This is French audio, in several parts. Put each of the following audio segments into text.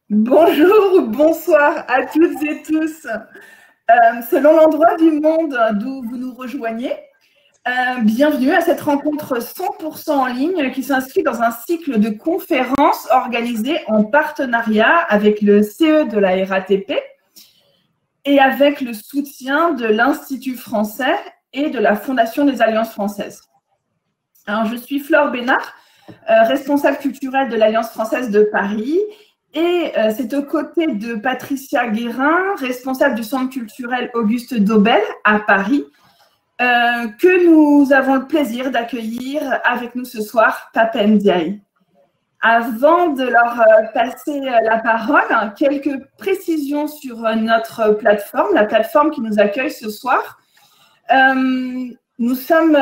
Bonjour, bonsoir à toutes et tous. Selon l'endroit du monde d'où vous nous rejoignez, bienvenue à cette rencontre 100% en ligne qui s'inscrit dans un cycle de conférences organisées en partenariat avec le CE de la RATP et avec le soutien de l'Institut français et de la Fondation des Alliances françaises. Alors, je suis Flore Bénard, responsable culturelle de l'Alliance française de Paris. Et c'est aux côtés de Patricia Guérin, responsable du Centre culturel Auguste Daubel à Paris, que nous avons le plaisir d'accueillir avec nous ce soir Pape Ndiaye. Avant de leur passer la parole, quelques précisions sur notre plateforme, la plateforme qui nous accueille ce soir. Nous sommes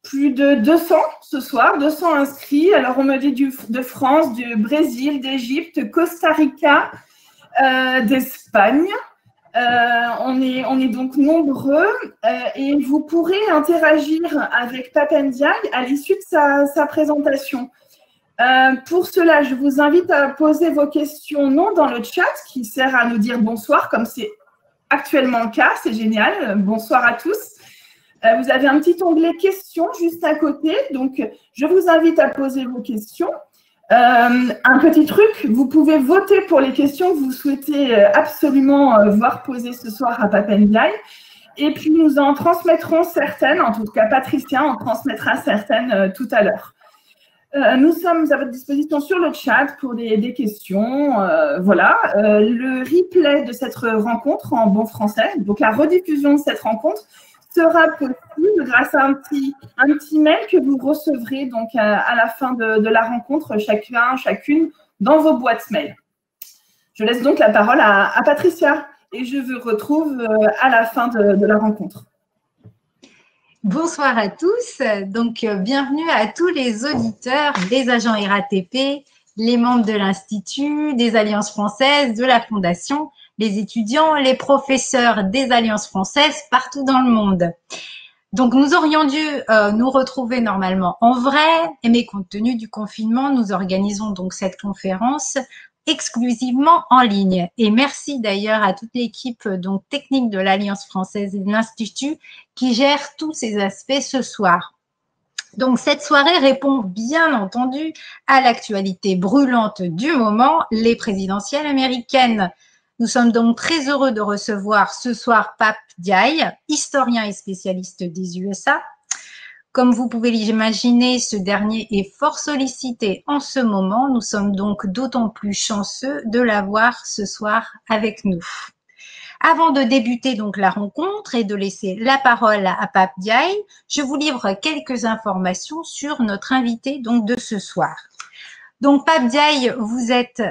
plus de 200 ce soir, 200 inscrits. Alors, on me dit de France, du Brésil, d'Égypte, Costa Rica, d'Espagne. On est donc nombreux et vous pourrez interagir avec Pape Ndiaye à l'issue de sa présentation. Pour cela, je vous invite à poser vos questions non dans le chat qui sert à nous dire bonsoir, comme c'est actuellement le cas. C'est génial. Bonsoir à tous. Vous avez un petit onglet questions juste à côté, donc je vous invite à poser vos questions. Un petit truc, vous pouvez voter pour les questions que vous souhaitez absolument voir posées ce soir à Pape Ndiaye. Et puis nous en transmettrons certaines, en tout cas Patricia en transmettra certaines tout à l'heure. Nous sommes à votre disposition sur le chat pour des questions. Voilà, le replay de cette rencontre en bon français, donc la rediffusion de cette rencontre, sera possible grâce à un petit mail que vous recevrez donc à la fin de la rencontre, chacune, dans vos boîtes mail. Je laisse donc la parole à Patricia et je vous retrouve à la fin de la rencontre. Bonsoir à tous. Donc, bienvenue à tous les auditeurs des agents RATP, les membres de l'Institut, des Alliances françaises, de la Fondation, les étudiants, les professeurs des Alliances françaises partout dans le monde. Donc, nous aurions dû nous retrouver normalement en vrai, mais compte tenu du confinement, nous organisons donc cette conférence exclusivement en ligne. Et merci d'ailleurs à toute l'équipe donc technique de l'Alliance française et de l'Institut qui gère tous ces aspects ce soir. Donc, cette soirée répond bien entendu à l'actualité brûlante du moment, les présidentielles américaines. Nous sommes donc très heureux de recevoir ce soir Pape Ndiaye, historien et spécialiste des USA. Comme vous pouvez l'imaginer, ce dernier est fort sollicité en ce moment. Nous sommes donc d'autant plus chanceux de l'avoir ce soir avec nous. Avant de débuter donc la rencontre et de laisser la parole à Pape Ndiaye, je vous livre quelques informations sur notre invité donc de ce soir. Donc, Pape Ndiaye, vous êtes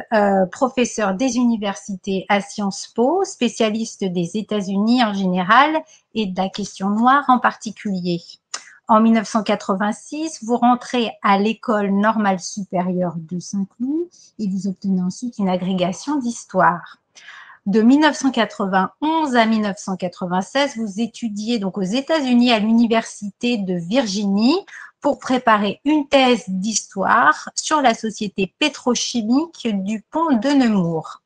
professeur des universités à Sciences Po, spécialiste des États-Unis en général et de la question noire en particulier. En 1986, vous rentrez à l'École normale supérieure de Saint-Cloud et vous obtenez ensuite une agrégation d'histoire. De 1991 à 1996, vous étudiez donc aux États-Unis à l'Université de Virginie pour préparer une thèse d'histoire sur la société pétrochimique du pont de Nemours.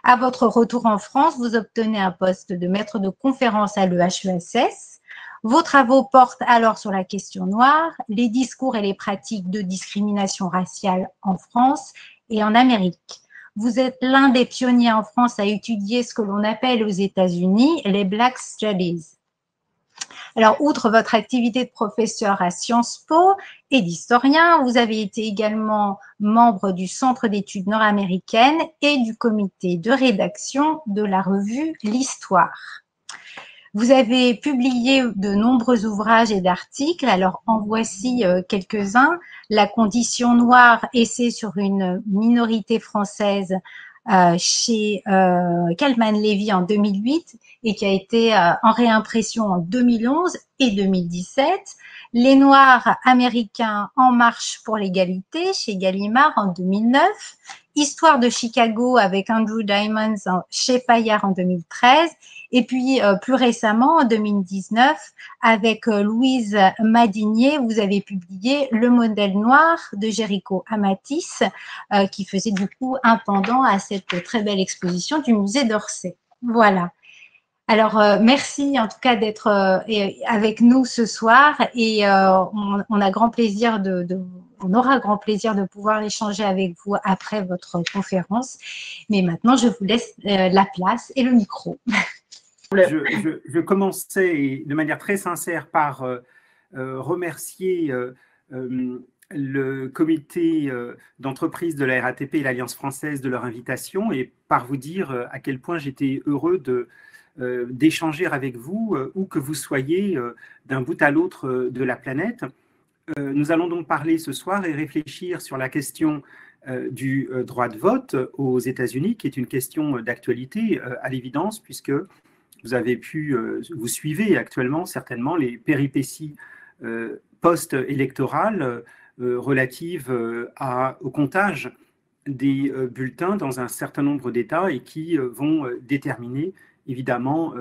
À votre retour en France, vous obtenez un poste de maître de conférence à l'EHESS. Vos travaux portent alors sur la question noire, les discours et les pratiques de discrimination raciale en France et en Amérique. Vous êtes l'un des pionniers en France à étudier ce que l'on appelle aux États-Unis les Black Studies. Alors, outre votre activité de professeur à Sciences Po et d'historien, vous avez été également membre du Centre d'études nord-américaines et du comité de rédaction de la revue L'Histoire. Vous avez publié de nombreux ouvrages et d'articles, alors en voici quelques-uns. La condition noire, essai sur une minorité française chez Kalman Levy en 2008 et qui a été en réimpression en 2011 et 2017. Les Noirs américains en marche pour l'égalité chez Gallimard en 2009. Histoire de Chicago avec Andrew Diamonds chez Fayard en 2013. Et puis, plus récemment, en 2019, avec Louise Madinier, vous avez publié Le modèle noir de Jéricho Amatis, qui faisait du coup un pendant à cette très belle exposition du musée d'Orsay. Voilà. Alors, merci en tout cas d'être avec nous ce soir et on a grand plaisir on aura grand plaisir de pouvoir échanger avec vous après votre conférence. Mais maintenant, je vous laisse la place et le micro. Je commençais de manière très sincère par remercier le comité d'entreprise de la RATP et l'Alliance française de leur invitation et par vous dire à quel point j'étais heureux d'échanger avec vous, où que vous soyez d'un bout à l'autre de la planète. Nous allons donc parler ce soir et réfléchir sur la question du droit de vote aux États-Unis, qui est une question d'actualité à l'évidence, puisque vous suivez actuellement certainement les péripéties post-électorales relatives au comptage des bulletins dans un certain nombre d'États et qui vont déterminer évidemment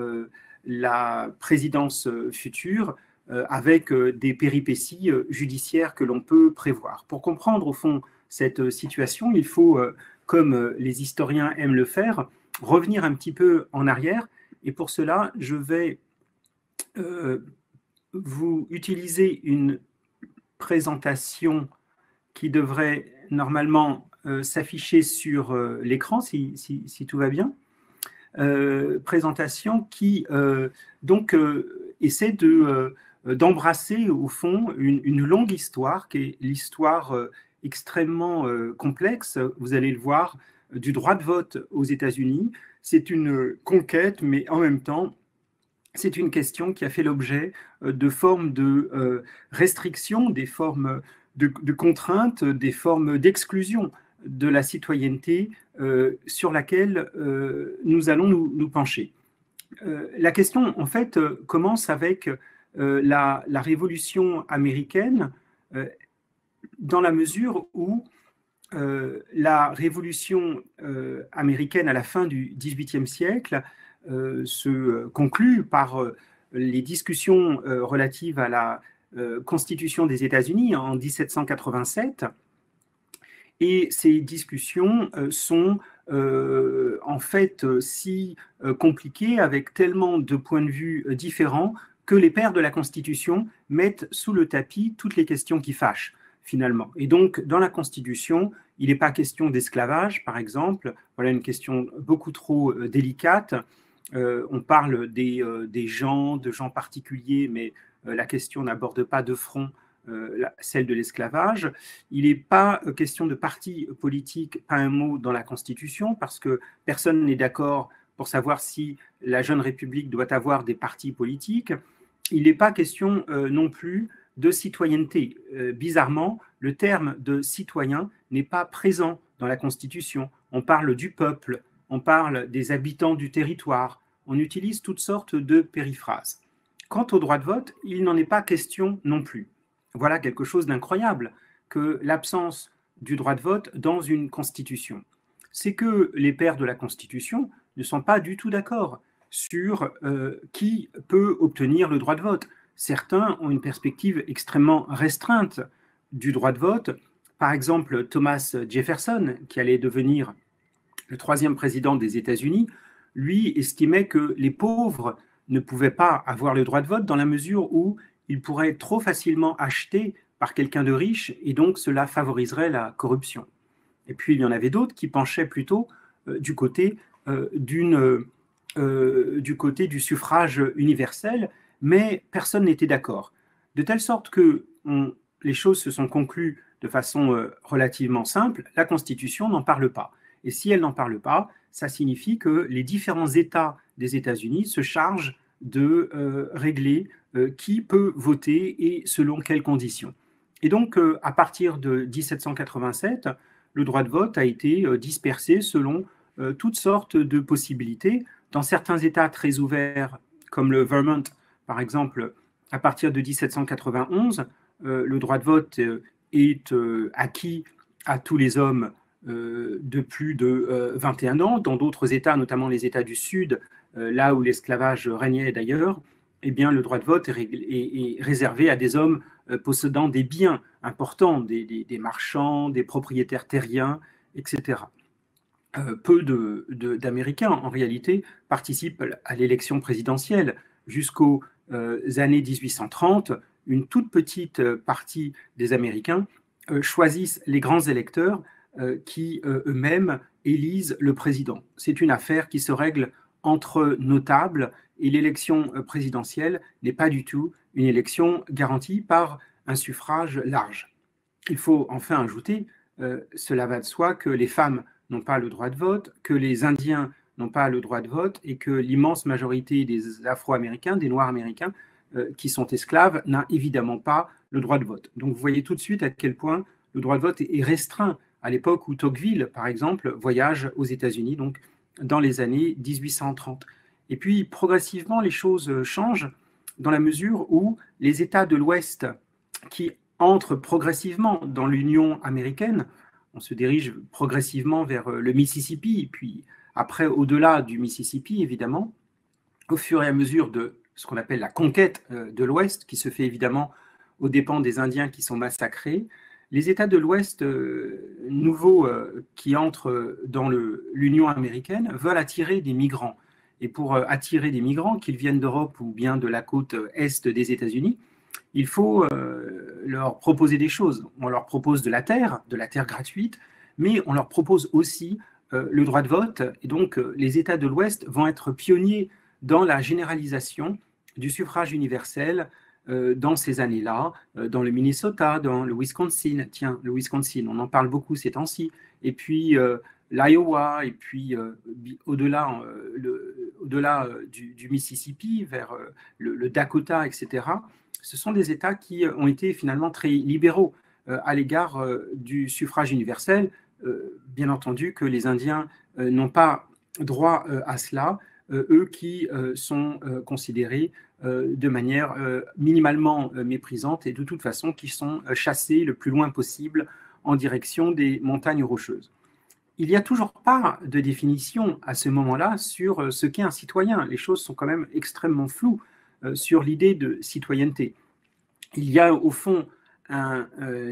la présidence future avec des péripéties judiciaires que l'on peut prévoir. Pour comprendre au fond cette situation, il faut, comme les historiens aiment le faire, revenir un petit peu en arrière. Et pour cela, je vais vous utiliser une présentation qui devrait normalement s'afficher sur l'écran, si tout va bien. Présentation qui essaie d'embrasser au fond une longue histoire, qui est l'histoire extrêmement complexe, vous allez le voir, du droit de vote aux États-Unis. C'est une conquête, mais en même temps, c'est une question qui a fait l'objet de formes de restrictions, des formes de contraintes, des formes d'exclusion de la citoyenneté sur laquelle nous allons nous pencher. La question, en fait, commence avec la Révolution américaine, dans la mesure où la Révolution américaine à la fin du XVIIIe siècle se conclut par les discussions relatives à la Constitution des États-Unis en 1787. Et ces discussions sont en fait si compliquées, avec tellement de points de vue différents, que les pères de la Constitution mettent sous le tapis toutes les questions qui fâchent, finalement. Et donc, dans la Constitution, il n'est pas question d'esclavage, par exemple. Voilà une question beaucoup trop délicate. On parle des gens, de gens particuliers, mais la question n'aborde pas de front celle de l'esclavage. Il n'est pas question de parti politique, pas un mot dans la Constitution, parce que personne n'est d'accord pour savoir si la jeune République doit avoir des partis politiques. Il n'est pas question non plus de citoyenneté. Bizarrement, le terme de citoyen n'est pas présent dans la Constitution. On parle du peuple, on parle des habitants du territoire, on utilise toutes sortes de périphrases. Quant au droit de vote, il n'en est pas question non plus. Voilà quelque chose d'incroyable que l'absence du droit de vote dans une Constitution. C'est que les pères de la Constitution ne sont pas du tout d'accord sur qui peut obtenir le droit de vote. Certains ont une perspective extrêmement restreinte du droit de vote. Par exemple, Thomas Jefferson, qui allait devenir le 3e président des États-Unis, lui estimait que les pauvres ne pouvaient pas avoir le droit de vote dans la mesure où ils pourraient être trop facilement achetés par quelqu'un de riche et donc cela favoriserait la corruption. Et puis il y en avait d'autres qui penchaient plutôt du côté du suffrage universel, mais personne n'était d'accord. De telle sorte que les choses se sont conclues de façon relativement simple, la Constitution n'en parle pas. Et si elle n'en parle pas, ça signifie que les différents États des États-Unis se chargent de régler qui peut voter et selon quelles conditions. Et donc, à partir de 1787, le droit de vote a été dispersé selon toutes sortes de possibilités. Dans certains États très ouverts, comme le Vermont, par exemple, à partir de 1791, le droit de vote est acquis à tous les hommes de plus de 21 ans. Dans d'autres États, notamment les États du Sud, là où l'esclavage régnait d'ailleurs, eh bien, le droit de vote est réservé à des hommes possédant des biens importants, des marchands, des propriétaires terriens, etc. Peu d'Américains, en réalité, participent à l'élection présidentielle. Jusqu'aux années 1830, une toute petite partie des Américains choisissent les grands électeurs qui eux-mêmes élisent le président. C'est une affaire qui se règle entre notables et l'élection présidentielle n'est pas du tout une élection garantie par un suffrage large. Il faut enfin ajouter, cela va de soi, que les femmes n'ont pas le droit de vote, que les Indiens n'ont pas le droit de vote et que l'immense majorité des Afro-Américains, des Noirs américains qui sont esclaves, n'a évidemment pas le droit de vote. Donc vous voyez tout de suite à quel point le droit de vote est restreint à l'époque où Tocqueville, par exemple, voyage aux États-Unis, donc dans les années 1830. Et puis, progressivement, les choses changent dans la mesure où les États de l'Ouest qui entrent progressivement dans l'Union américaine, on se dirige progressivement vers le Mississippi, puis après, au-delà du Mississippi, évidemment, au fur et à mesure de ce qu'on appelle la conquête de l'Ouest, qui se fait évidemment aux dépens des Indiens qui sont massacrés, les États de l'Ouest nouveaux qui entrent dans l'Union américaine veulent attirer des migrants. Et pour attirer des migrants, qu'ils viennent d'Europe ou bien de la côte est des États-Unis, il faut leur proposer des choses. On leur propose de la terre gratuite, mais on leur propose aussi le droit de vote. Et donc, les États de l'Ouest vont être pionniers dans la généralisation du suffrage universel dans ces années-là, dans le Minnesota, dans le Wisconsin. Tiens, le Wisconsin, on en parle beaucoup ces temps-ci. Et puis l'Iowa, et puis au-delà du Mississippi, vers le Dakota, etc. Ce sont des États qui ont été finalement très libéraux à l'égard du suffrage universel. Bien entendu que les Indiens n'ont pas droit à cela, eux qui sont considérés de manière minimalement méprisante et de toute façon qui sont chassés le plus loin possible en direction des montagnes rocheuses. Il n'y a toujours pas de définition à ce moment-là sur ce qu'est un citoyen. Les choses sont quand même extrêmement floues sur l'idée de citoyenneté. Il y a au fond un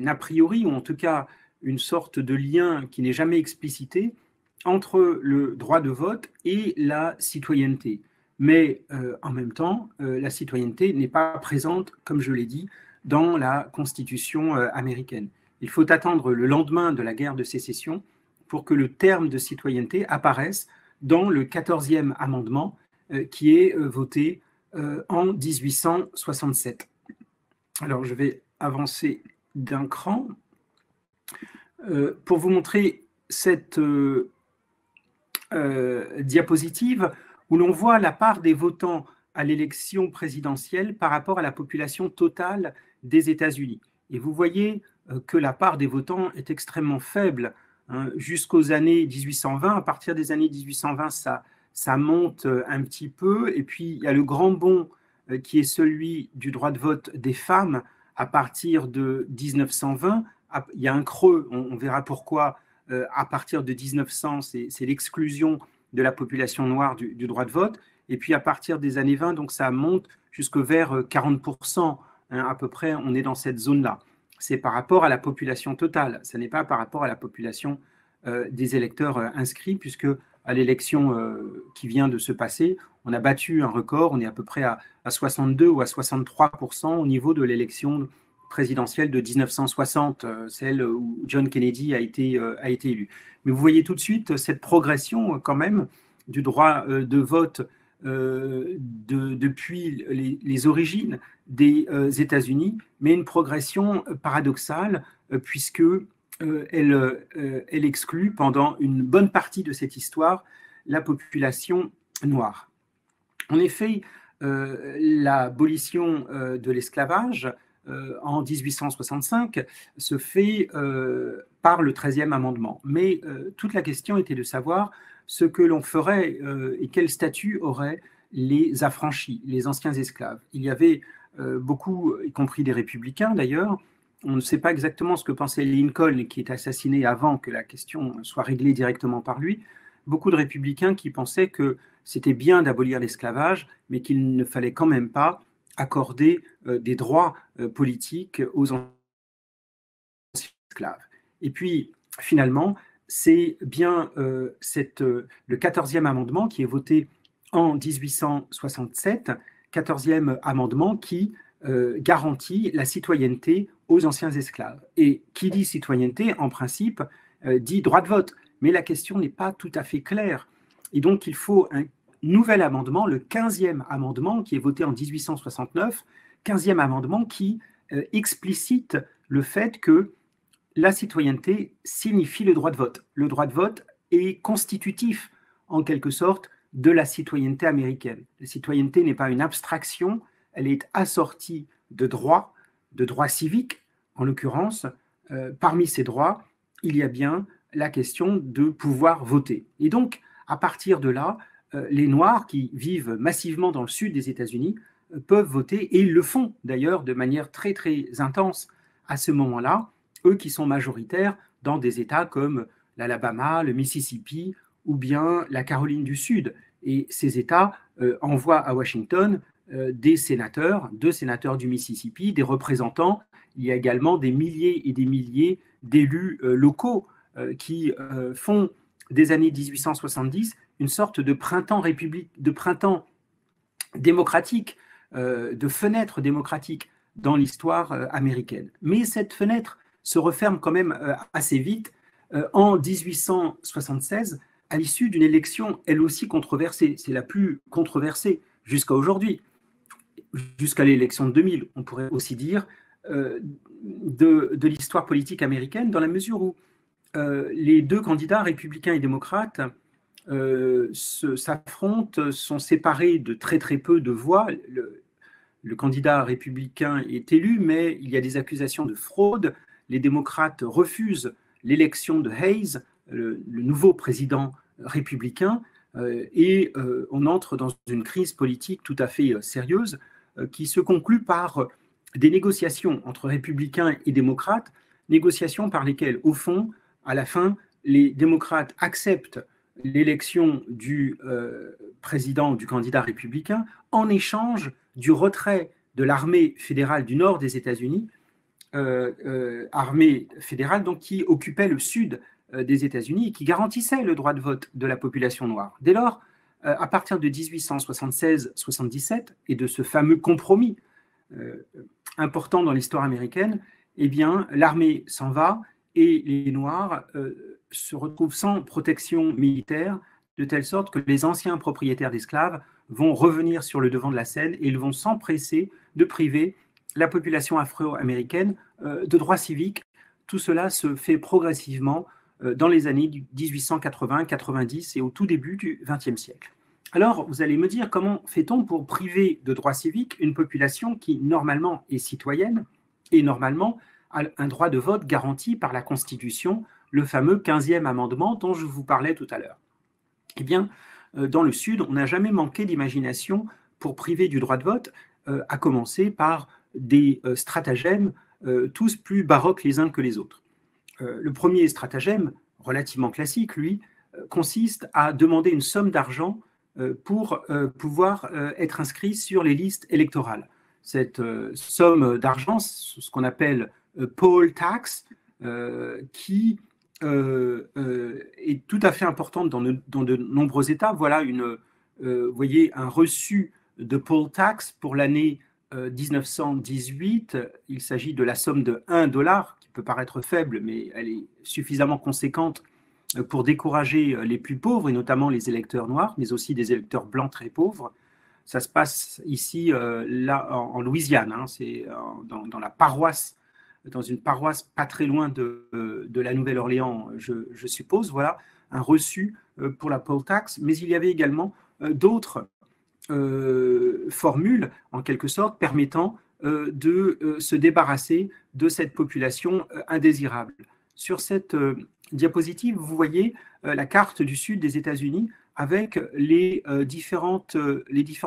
a priori, ou en tout cas une sorte de lien qui n'est jamais explicité entre le droit de vote et la citoyenneté. Mais en même temps, la citoyenneté n'est pas présente, comme je l'ai dit, dans la Constitution américaine. Il faut attendre le lendemain de la guerre de sécession pour que le terme de citoyenneté apparaisse dans le 14e amendement qui est voté en 1867. Alors, je vais avancer d'un cran pour vous montrer cette diapositive où l'on voit la part des votants à l'élection présidentielle par rapport à la population totale des États-Unis. Et vous voyez que la part des votants est extrêmement faible jusqu'aux années 1820. À partir des années 1820, ça monte un petit peu. Et puis, il y a le grand bond qui est celui du droit de vote des femmes à partir de 1920. Il y a un creux, on verra pourquoi. À partir de 1900, c'est l'exclusion de la population noire du droit de vote. Et puis, à partir des années 20, donc ça monte jusque vers 40%, à peu près, on est dans cette zone-là. C'est par rapport à la population totale, ce n'est pas par rapport à la population des électeurs inscrits, puisque à l'élection qui vient de se passer, on a battu un record, on est à peu près à 62 ou à 63% au niveau de l'élection présidentielle de 1960, celle où John Kennedy a été élu. Mais vous voyez tout de suite cette progression quand même du droit de vote depuis les origines des États-Unis, mais une progression paradoxale, puisque elle exclut pendant une bonne partie de cette histoire la population noire. En effet, l'abolition de l'esclavage en 1865 se fait par le 13e amendement. Mais toute la question était de savoir ce que l'on ferait et quel statut auraient les affranchis, les anciens esclaves. Il y avait beaucoup, y compris des républicains d'ailleurs. On ne sait pas exactement ce que pensait Lincoln, qui est assassiné avant que la question soit réglée directement par lui. Beaucoup de républicains qui pensaient que c'était bien d'abolir l'esclavage, mais qu'il ne fallait quand même pas accorder des droits politiques aux anciens esclaves. Et puis, finalement, c'est bien le 14e amendement qui est voté en 1867, 14e amendement qui garantit la citoyenneté aux anciens esclaves. Et qui dit citoyenneté, en principe, dit droit de vote. Mais la question n'est pas tout à fait claire. Et donc, il faut un nouvel amendement, le 15e amendement, qui est voté en 1869, 15e amendement qui explicite le fait que la citoyenneté signifie le droit de vote. Le droit de vote est constitutif, en quelque sorte, de la citoyenneté américaine. La citoyenneté n'est pas une abstraction, elle est assortie de droits civiques. En l'occurrence, parmi ces droits, il y a bien la question de pouvoir voter. Et donc, à partir de là, les Noirs qui vivent massivement dans le sud des États-Unis peuvent voter, et ils le font d'ailleurs de manière très très intense à ce moment-là, eux qui sont majoritaires dans des États comme l'Alabama, le Mississippi ou bien la Caroline du Sud. Et ces États envoient à Washington des sénateurs, 2 sénateurs du Mississippi, des représentants. Il y a également des milliers et des milliers d'élus locaux qui font des années 1870 une sorte de printemps démocratique, de fenêtre démocratique dans l'histoire américaine. Mais cette fenêtre se referme quand même assez vite en 1876, à l'issue d'une élection elle aussi controversée. C'est la plus controversée jusqu'à aujourd'hui, jusqu'à l'élection de 2000, on pourrait aussi dire, de l'histoire politique américaine, dans la mesure où les 2 candidats, républicains et démocrates, s'affrontent, sont séparés de très très peu de voix. Le candidat républicain est élu, mais il y a des accusations de fraude. Les démocrates refusent l'élection de Hayes, le nouveau président républicain, et on entre dans une crise politique tout à fait sérieuse qui se conclut par des négociations entre républicains et démocrates, négociations par lesquelles, au fond, à la fin, les démocrates acceptent l'élection du président, du candidat républicain, en échange du retrait de l'armée fédérale du nord des États-Unis, armée fédérale donc, qui occupait le sud des États-Unis et qui garantissait le droit de vote de la population noire. Dès lors, à partir de 1876-77 et de ce fameux compromis important dans l'histoire américaine, eh bien, l'armée s'en va et les Noirs se retrouvent sans protection militaire, de telle sorte que les anciens propriétaires d'esclaves vont revenir sur le devant de la scène et ils vont s'empresser de priver la population afro-américaine de droits civiques. Tout cela se fait progressivement dans les années 1880, 90 et au tout début du XXe siècle. Alors, vous allez me dire, comment fait-on pour priver de droits civiques une population qui, normalement, est citoyenne et, normalement, a un droit de vote garanti par la Constitution, le fameux 15e amendement dont je vous parlais tout à l'heure? Eh bien, dans le Sud, on n'a jamais manqué d'imagination pour priver du droit de vote, à commencer par des stratagèmes tous plus baroques les uns que les autres. Le premier stratagème, relativement classique, lui, consiste à demander une somme d'argent pour pouvoir être inscrit sur les listes électorales. Cette somme d'argent, ce qu'on appelle poll tax, qui est tout à fait importante dans de nombreux États. Voilà vous voyez un reçu de poll tax pour l'année 1918. Il s'agit de la somme de $1, qui peut paraître faible, mais elle est suffisamment conséquente pour décourager les plus pauvres, et notamment les électeurs noirs, mais aussi des électeurs blancs très pauvres. Ça se passe ici, là, en Louisiane, hein, c'est dans la paroisse, dans une paroisse pas très loin de la Nouvelle-Orléans, je suppose, voilà, un reçu pour la poll tax, mais il y avait également d'autres formules, en quelque sorte, permettant de se débarrasser de cette population indésirable. Sur cette diapositive, vous voyez la carte du sud des États-Unis avec les différents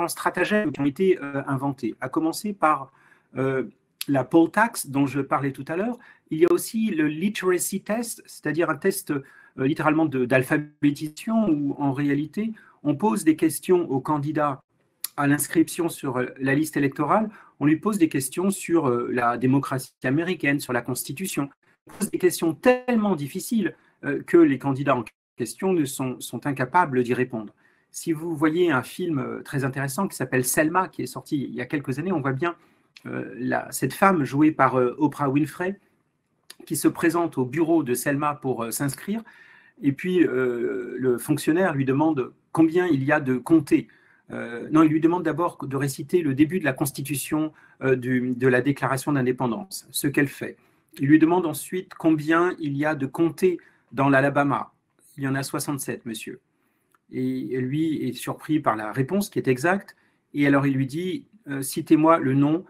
stratagèmes qui ont été inventés, à commencer par la poll tax dont je parlais tout à l'heure. Il y a aussi le literacy test, c'est-à-dire un test littéralement d'alphabétisation où en réalité on pose des questions aux candidats à l'inscription sur la liste électorale, on lui pose des questions sur la démocratie américaine, sur la Constitution. On pose des questions tellement difficiles que les candidats en question sont incapables d'y répondre. Si vous voyez un film très intéressant qui s'appelle Selma, qui est sorti il y a quelques années, on voit bien cette femme jouée par Oprah Winfrey qui se présente au bureau de Selma pour s'inscrire, et puis le fonctionnaire lui demande combien il y a de comtés. Non, il lui demande d'abord de réciter le début de la Constitution de la Déclaration d'indépendance, ce qu'elle fait. Il lui demande ensuite combien il y a de comtés dans l'Alabama. Il y en a 67, monsieur. Et lui est surpris par la réponse qui est exacte. Et alors il lui dit, citez-moi le nom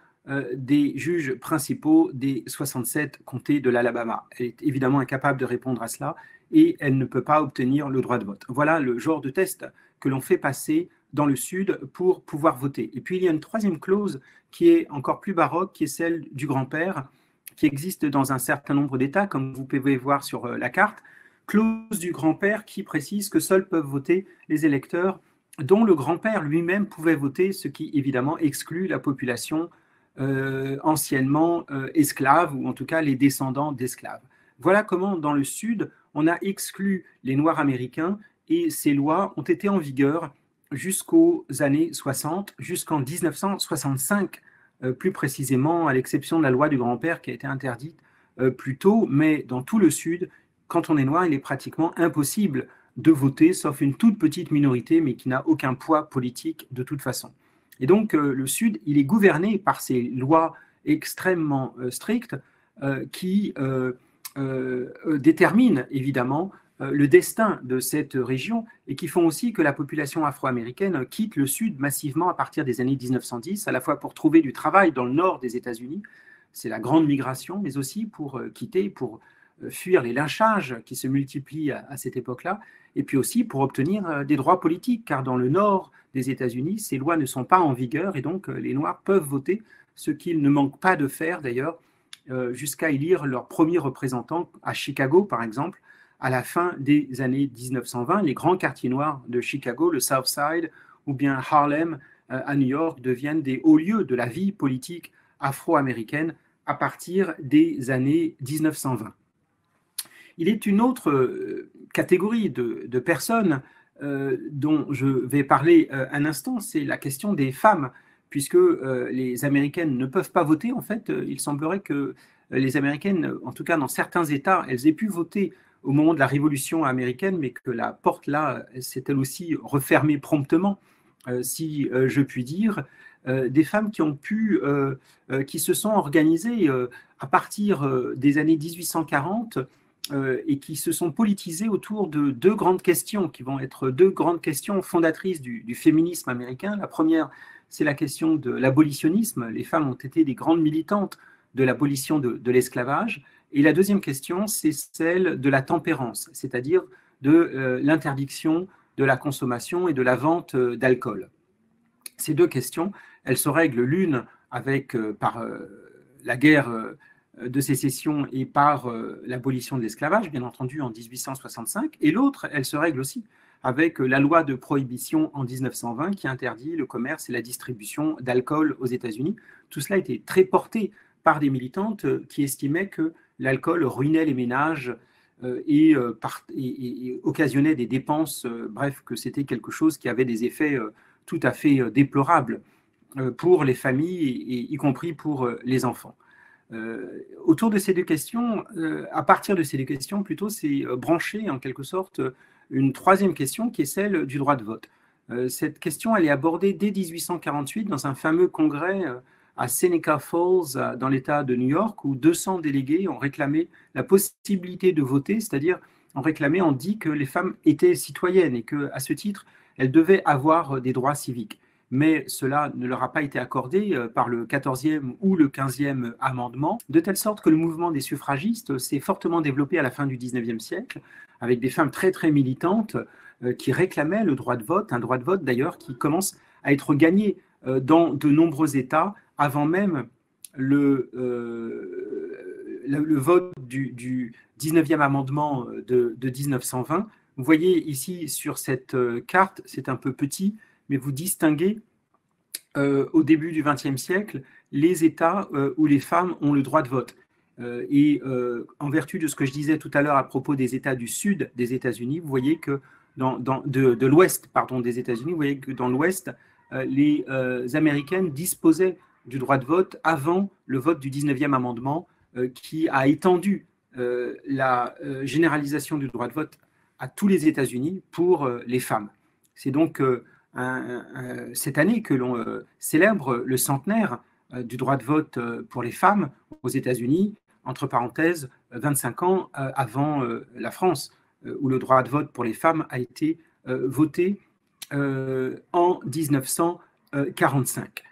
des juges principaux des 67 comtés de l'Alabama. Elle est évidemment incapable de répondre à cela et elle ne peut pas obtenir le droit de vote. Voilà le genre de test que l'on fait passer dans le Sud pour pouvoir voter. Et puis il y a une troisième clause qui est encore plus baroque, qui est celle du grand-père, qui existe dans un certain nombre d'États, comme vous pouvez voir sur la carte. Clause du grand-père qui précise que seuls peuvent voter les électeurs dont le grand-père lui-même pouvait voter, ce qui évidemment exclut la population anciennement esclave, ou en tout cas les descendants d'esclaves. Voilà comment dans le Sud, on a exclu les Noirs américains et ces lois ont été en vigueur jusqu'aux années 60, jusqu'en 1965, plus précisément, à l'exception de la loi du grand-père qui a été interdite plus tôt, mais dans tout le Sud, quand on est noir, il est pratiquement impossible de voter, sauf une toute petite minorité, mais qui n'a aucun poids politique de toute façon. Et donc, le Sud, il est gouverné par ces lois extrêmement strictes qui déterminent évidemment le destin de cette région et qui font aussi que la population afro-américaine quitte le Sud massivement à partir des années 1910, à la fois pour trouver du travail dans le nord des États-Unis, c'est la grande migration, mais aussi pour quitter, pour fuir les lynchages qui se multiplient à cette époque-là, et puis aussi pour obtenir des droits politiques, car dans le nord des États-Unis, ces lois ne sont pas en vigueur, et donc les Noirs peuvent voter, ce qu'ils ne manquent pas de faire d'ailleurs, jusqu'à élire leur premier représentant à Chicago, par exemple, à la fin des années 1920. Les grands quartiers noirs de Chicago, le South Side ou bien Harlem à New York, deviennent des hauts lieux de la vie politique afro-américaine à partir des années 1920. Il est une autre catégorie de personnes dont je vais parler un instant, c'est la question des femmes, puisque les Américaines ne peuvent pas voter. En fait, il semblerait que les Américaines, en tout cas dans certains États, elles aient pu voter au moment de la Révolution américaine, mais que la porte là s'est elle aussi refermée promptement, si je puis dire. Des femmes qui ont pu, qui se sont organisées à partir des années 1840 et qui se sont politisées autour de deux grandes questions qui vont être deux grandes questions fondatrices du féminisme américain. La première, c'est la question de l'abolitionnisme. Les femmes ont été des grandes militantes de l'abolition de l'esclavage. Et la deuxième question, c'est celle de la tempérance, c'est-à-dire de l'interdiction de la consommation et de la vente d'alcool. Ces deux questions, elles se règlent l'une par la guerre de sécession et par l'abolition de l'esclavage, bien entendu en 1865, et l'autre, elle se règle aussi avec la loi de prohibition en 1920 qui interdit le commerce et la distribution d'alcool aux États-Unis. Tout cela a été très porté par des militantes qui estimaient que l'alcool ruinait les ménages et occasionnait des dépenses, bref, que c'était quelque chose qui avait des effets tout à fait déplorables pour les familles, y compris pour les enfants. Autour de ces deux questions, à partir de ces deux questions, plutôt, c'est branché en quelque sorte une troisième question qui est celle du droit de vote. Cette question, elle est abordée dès 1848 dans un fameux congrès à Seneca Falls, dans l'État de New York, où 200 délégués ont réclamé la possibilité de voter, c'est-à-dire ont dit que les femmes étaient citoyennes et qu'à ce titre, elles devaient avoir des droits civiques. Mais cela ne leur a pas été accordé par le 14e ou le 15e amendement, de telle sorte que le mouvement des suffragistes s'est fortement développé à la fin du 19e siècle, avec des femmes très très militantes qui réclamaient le droit de vote, un droit de vote d'ailleurs qui commence à être gagné dans de nombreux États avant même le vote du 19e amendement de 1920. Vous voyez ici sur cette carte, c'est un peu petit, mais vous distinguez au début du XXe siècle les États où les femmes ont le droit de vote. En vertu de ce que je disais tout à l'heure à propos des États du sud des États-Unis, vous voyez que de l'ouest des États-Unis, vous voyez que dans l'ouest, les Américaines disposaient du droit de vote avant le vote du 19e amendement qui a étendu la généralisation du droit de vote à tous les États-Unis pour les femmes. C'est donc cette année que l'on célèbre le centenaire du droit de vote pour les femmes aux États-Unis, entre parenthèses, 25 ans avant la France, où le droit de vote pour les femmes a été voté en 1945.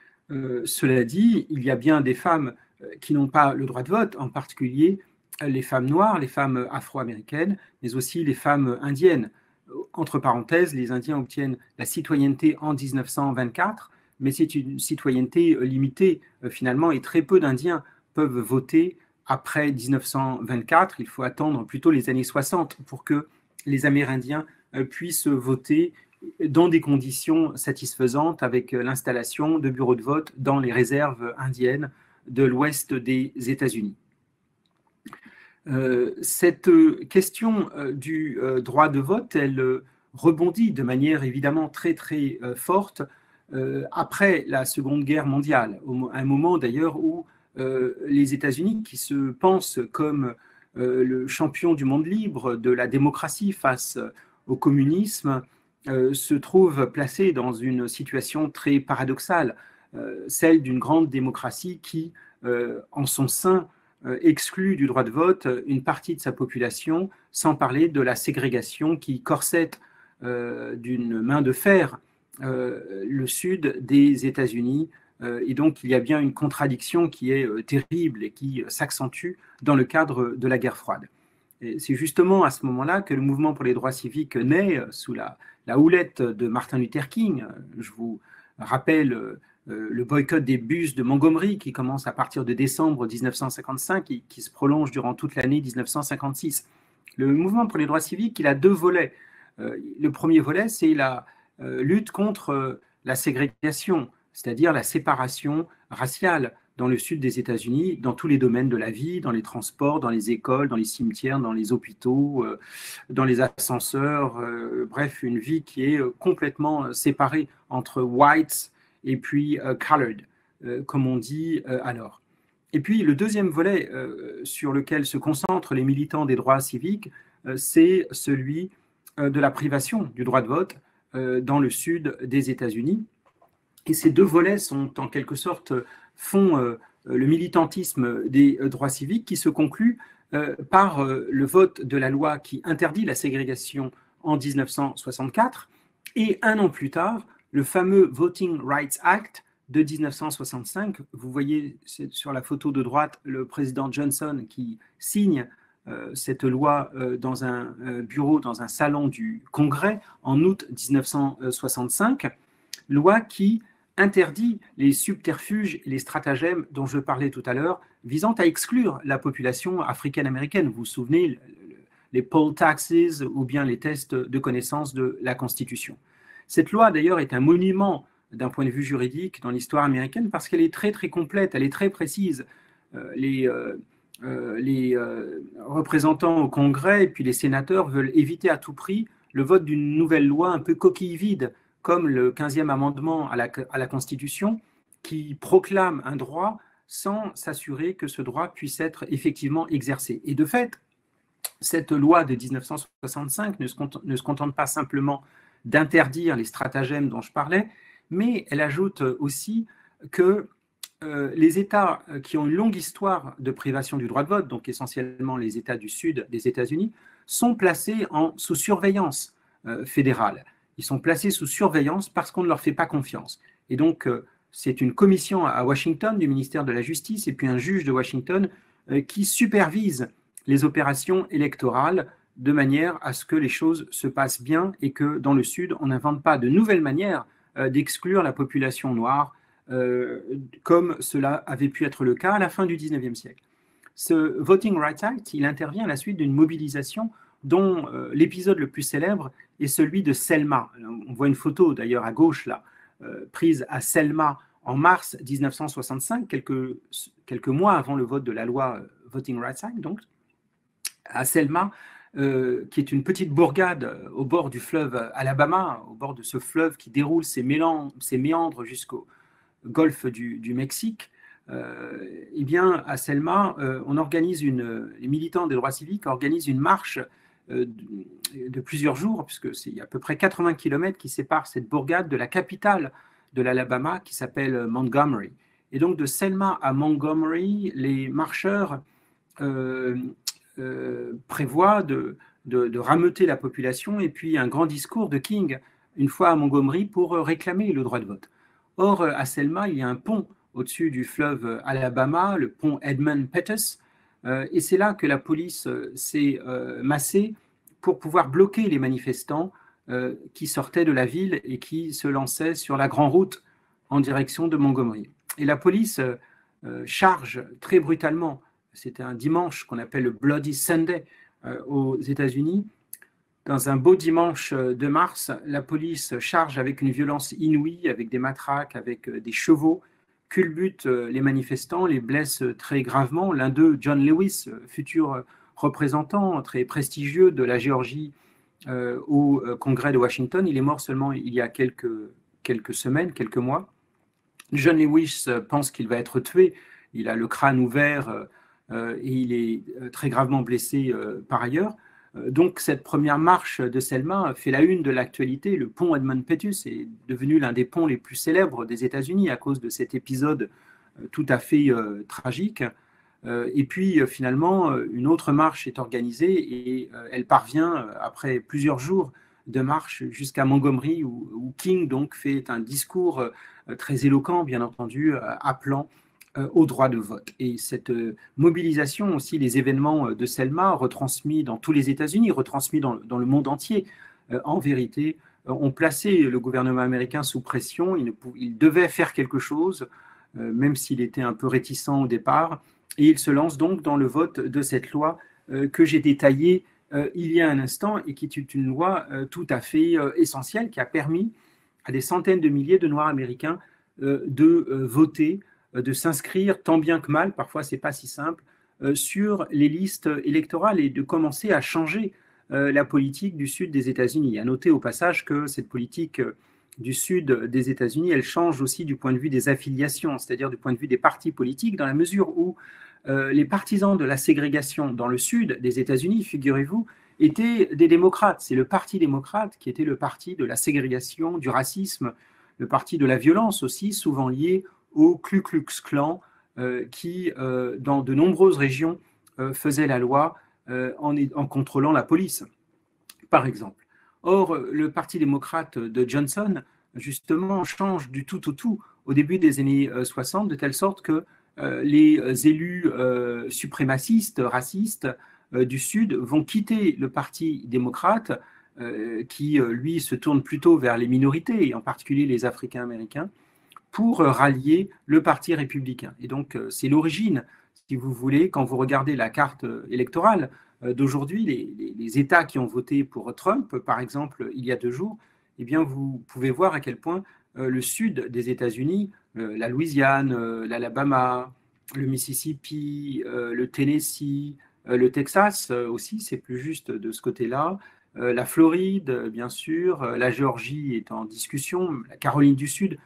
Cela dit, il y a bien des femmes qui n'ont pas le droit de vote, en particulier les femmes noires, les femmes afro-américaines, mais aussi les femmes indiennes. Entre parenthèses, les Indiens obtiennent la citoyenneté en 1924, mais c'est une citoyenneté limitée finalement, et très peu d'Indiens peuvent voter après 1924. Il faut attendre plutôt les années 60 pour que les Amérindiens puissent voter dans des conditions satisfaisantes avec l'installation de bureaux de vote dans les réserves indiennes de l'ouest des États-Unis. Cette question du droit de vote, elle rebondit de manière évidemment très très forte après la Seconde Guerre mondiale, à un moment d'ailleurs où les États-Unis, qui se pensent comme le champion du monde libre, de la démocratie face au communisme, se trouvent placés dans une situation très paradoxale, celle d'une grande démocratie qui, en son sein, exclut du droit de vote une partie de sa population, sans parler de la ségrégation qui corsette d'une main de fer le sud des États-Unis. Et donc, il y a bien une contradiction qui est terrible et qui s'accentue dans le cadre de la guerre froide. C'est justement à ce moment-là que le mouvement pour les droits civiques naît sous la houlette de Martin Luther King. Je vous rappelle le boycott des bus de Montgomery qui commence à partir de décembre 1955 et qui se prolonge durant toute l'année 1956. Le mouvement pour les droits civiques, il a deux volets. Le premier volet, c'est la lutte contre la ségrégation, c'est-à-dire la séparation raciale dans le sud des États-Unis, dans tous les domaines de la vie, dans les transports, dans les écoles, dans les cimetières, dans les hôpitaux, dans les ascenseurs, bref, une vie qui est complètement séparée entre whites et puis colored, comme on dit alors. Et puis le deuxième volet sur lequel se concentrent les militants des droits civiques, c'est celui de la privation du droit de vote dans le sud des États-Unis. Et ces deux volets sont en quelque sorte font le militantisme des droits civiques qui se conclut par le vote de la loi qui interdit la ségrégation en 1964 et un an plus tard, le fameux Voting Rights Act de 1965. Vous voyez sur la photo de droite le président Johnson qui signe cette loi dans un bureau, dans un salon du Congrès en août 1965, loi qui interdit les subterfuges et les stratagèmes dont je parlais tout à l'heure, visant à exclure la population africaine-américaine. Vous vous souvenez, les poll taxes ou bien les tests de connaissance de la Constitution. Cette loi, d'ailleurs, est un monument d'un point de vue juridique dans l'histoire américaine parce qu'elle est très, très complète, elle est très précise. Les représentants au Congrès et puis les sénateurs veulent éviter à tout prix le vote d'une nouvelle loi un peu coquille vide, comme le 15e amendement à la Constitution, qui proclame un droit sans s'assurer que ce droit puisse être effectivement exercé. Et de fait, cette loi de 1965 ne se contente pas simplement d'interdire les stratagèmes dont je parlais, mais elle ajoute aussi que les États qui ont une longue histoire de privation du droit de vote, donc essentiellement les États du sud des États-Unis, sont placés sous surveillance fédérale. Ils sont placés sous surveillance parce qu'on ne leur fait pas confiance. Et donc, c'est une commission à Washington du ministère de la Justice et puis un juge de Washington qui supervise les opérations électorales de manière à ce que les choses se passent bien et que dans le Sud, on n'invente pas de nouvelles manières d'exclure la population noire comme cela avait pu être le cas à la fin du 19e siècle. Ce Voting Rights Act, il intervient à la suite d'une mobilisation dont l'épisode le plus célèbre est celui de Selma. On voit une photo d'ailleurs à gauche là, prise à Selma en mars 1965, quelques mois avant le vote de la loi Voting Rights Act, donc, à Selma, qui est une petite bourgade au bord du fleuve Alabama, au bord de ce fleuve qui déroule ses méandres jusqu'au golfe du Mexique. Eh bien, à Selma, les militants des droits civiques organisent une marche de plusieurs jours, puisque il y a à peu près 80 km qui séparent cette bourgade de la capitale de l'Alabama, qui s'appelle Montgomery. Et donc, de Selma à Montgomery, les marcheurs prévoit de rameuter la population et puis un grand discours de King une fois à Montgomery pour réclamer le droit de vote. Or, à Selma, il y a un pont au-dessus du fleuve Alabama, le pont Edmund Pettus, et c'est là que la police s'est massée pour pouvoir bloquer les manifestants qui sortaient de la ville et qui se lançaient sur la grande route en direction de Montgomery. Et la police charge très brutalement. C'était un dimanche qu'on appelle le Bloody Sunday aux États-Unis. Dans un beau dimanche de mars, la police charge avec une violence inouïe, avec des matraques, avec des chevaux, culbute les manifestants, les blesse très gravement. L'un d'eux, John Lewis, futur représentant très prestigieux de la Géorgie au Congrès de Washington, il est mort seulement il y a quelques semaines, quelques mois. John Lewis pense qu'il va être tué. Il a le crâne ouvert et il est très gravement blessé par ailleurs. Donc cette première marche de Selma fait la une de l'actualité. Le pont Edmund Pettus est devenu l'un des ponts les plus célèbres des États-Unis à cause de cet épisode tout à fait tragique. Et puis finalement, une autre marche est organisée et elle parvient après plusieurs jours de marche jusqu'à Montgomery où King donc fait un discours très éloquent, bien entendu, appelant au droit de vote. Et cette mobilisation aussi, les événements de Selma, retransmis dans tous les États-Unis, retransmis dans le monde entier, en vérité, ont placé le gouvernement américain sous pression. Il devait faire quelque chose, même s'il était un peu réticent au départ. Et il se lance donc dans le vote de cette loi que j'ai détaillée il y a un instant et qui est une loi tout à fait essentielle qui a permis à des centaines de milliers de Noirs américains de voter, de s'inscrire tant bien que mal, parfois c'est pas si simple, sur les listes électorales et de commencer à changer la politique du sud des États-Unis. À noter au passage que cette politique du sud des États-Unis, elle change aussi du point de vue des affiliations, c'est-à-dire du point de vue des partis politiques, dans la mesure où les partisans de la ségrégation dans le sud des États-Unis, figurez-vous, étaient des démocrates. C'est le Parti démocrate qui était le parti de la ségrégation, du racisme, le parti de la violence aussi, souvent lié au Ku Klux Klan, qui, dans de nombreuses régions, faisait la loi en contrôlant la police, par exemple. Or, le Parti démocrate de Johnson, justement, change du tout au tout au début des années 60, de telle sorte que les élus suprémacistes, racistes du Sud vont quitter le Parti démocrate, qui, lui, se tourne plutôt vers les minorités, et en particulier les Africains-Américains, pour rallier le Parti républicain. Et donc, c'est l'origine, si vous voulez, quand vous regardez la carte électorale d'aujourd'hui, les États qui ont voté pour Trump, par exemple, il y a 2 jours, eh bien, vous pouvez voir à quel point le sud des États-Unis, la Louisiane, l'Alabama, le Mississippi, le Tennessee, le Texas aussi, c'est plus juste de ce côté-là, la Floride, bien sûr, la Géorgie est en discussion, la Caroline du Sud,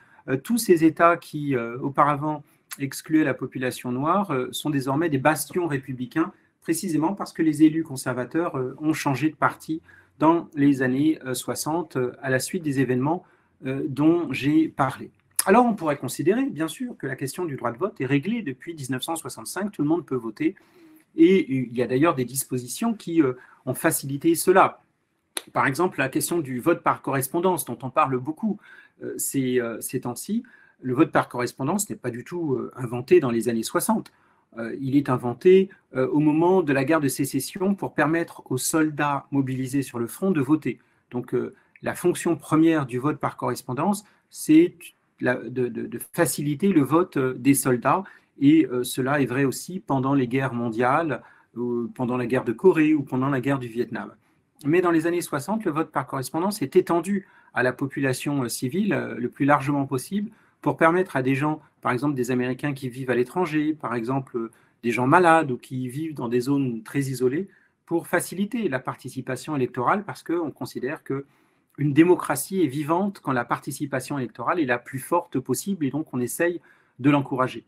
tous ces États qui auparavant excluaient la population noire sont désormais des bastions républicains, précisément parce que les élus conservateurs ont changé de parti dans les années 60 à la suite des événements dont j'ai parlé. Alors on pourrait considérer, bien sûr, que la question du droit de vote est réglée depuis 1965, tout le monde peut voter, et il y a d'ailleurs des dispositions qui ont facilité cela. Par exemple, la question du vote par correspondance, dont on parle beaucoup ces temps-ci. Le vote par correspondance n'est pas du tout inventé dans les années 60. Il est inventé au moment de la guerre de sécession pour permettre aux soldats mobilisés sur le front de voter. Donc, la fonction première du vote par correspondance, c'est de faciliter le vote des soldats. Et cela est vrai aussi pendant les guerres mondiales, pendant la guerre de Corée ou pendant la guerre du Vietnam. Mais dans les années 60, le vote par correspondance est étendu à la population civile le plus largement possible pour permettre à des gens, par exemple des Américains qui vivent à l'étranger, par exemple des gens malades ou qui vivent dans des zones très isolées, pour faciliter la participation électorale parce qu'on considère qu'une démocratie est vivante quand la participation électorale est la plus forte possible et donc on essaye de l'encourager.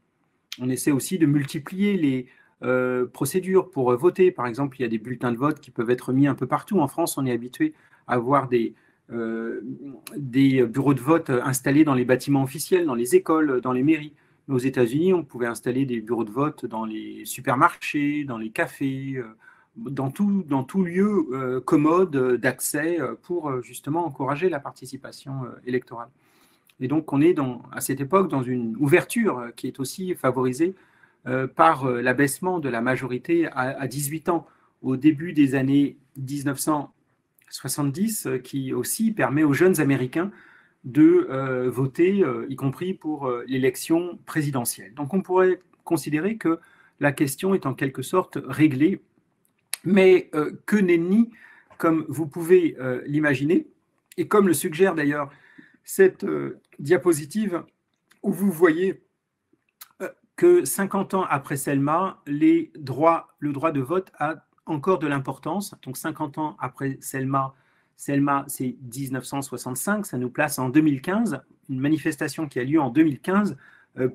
On essaie aussi de multiplier les procédures pour voter. Par exemple, il y a des bulletins de vote qui peuvent être mis un peu partout. En France, on est habitué à avoir des bureaux de vote installés dans les bâtiments officiels, dans les écoles, dans les mairies. Mais aux États-Unis, on pouvait installer des bureaux de vote dans les supermarchés, dans les cafés, dans tout lieu commode d'accès pour justement encourager la participation électorale. Et donc, on est à cette époque dans une ouverture qui est aussi favorisée par l'abaissement de la majorité à 18 ans au début des années 1970, qui aussi permet aux jeunes Américains de voter, y compris pour l'élection présidentielle. Donc on pourrait considérer que la question est en quelque sorte réglée, mais que nenni, comme vous pouvez l'imaginer, et comme le suggère d'ailleurs cette diapositive où vous voyez que 50 ans après Selma, le droit de vote a encore de l'importance. Donc 50 ans après Selma, c'est 1965, ça nous place en 2015, une manifestation qui a lieu en 2015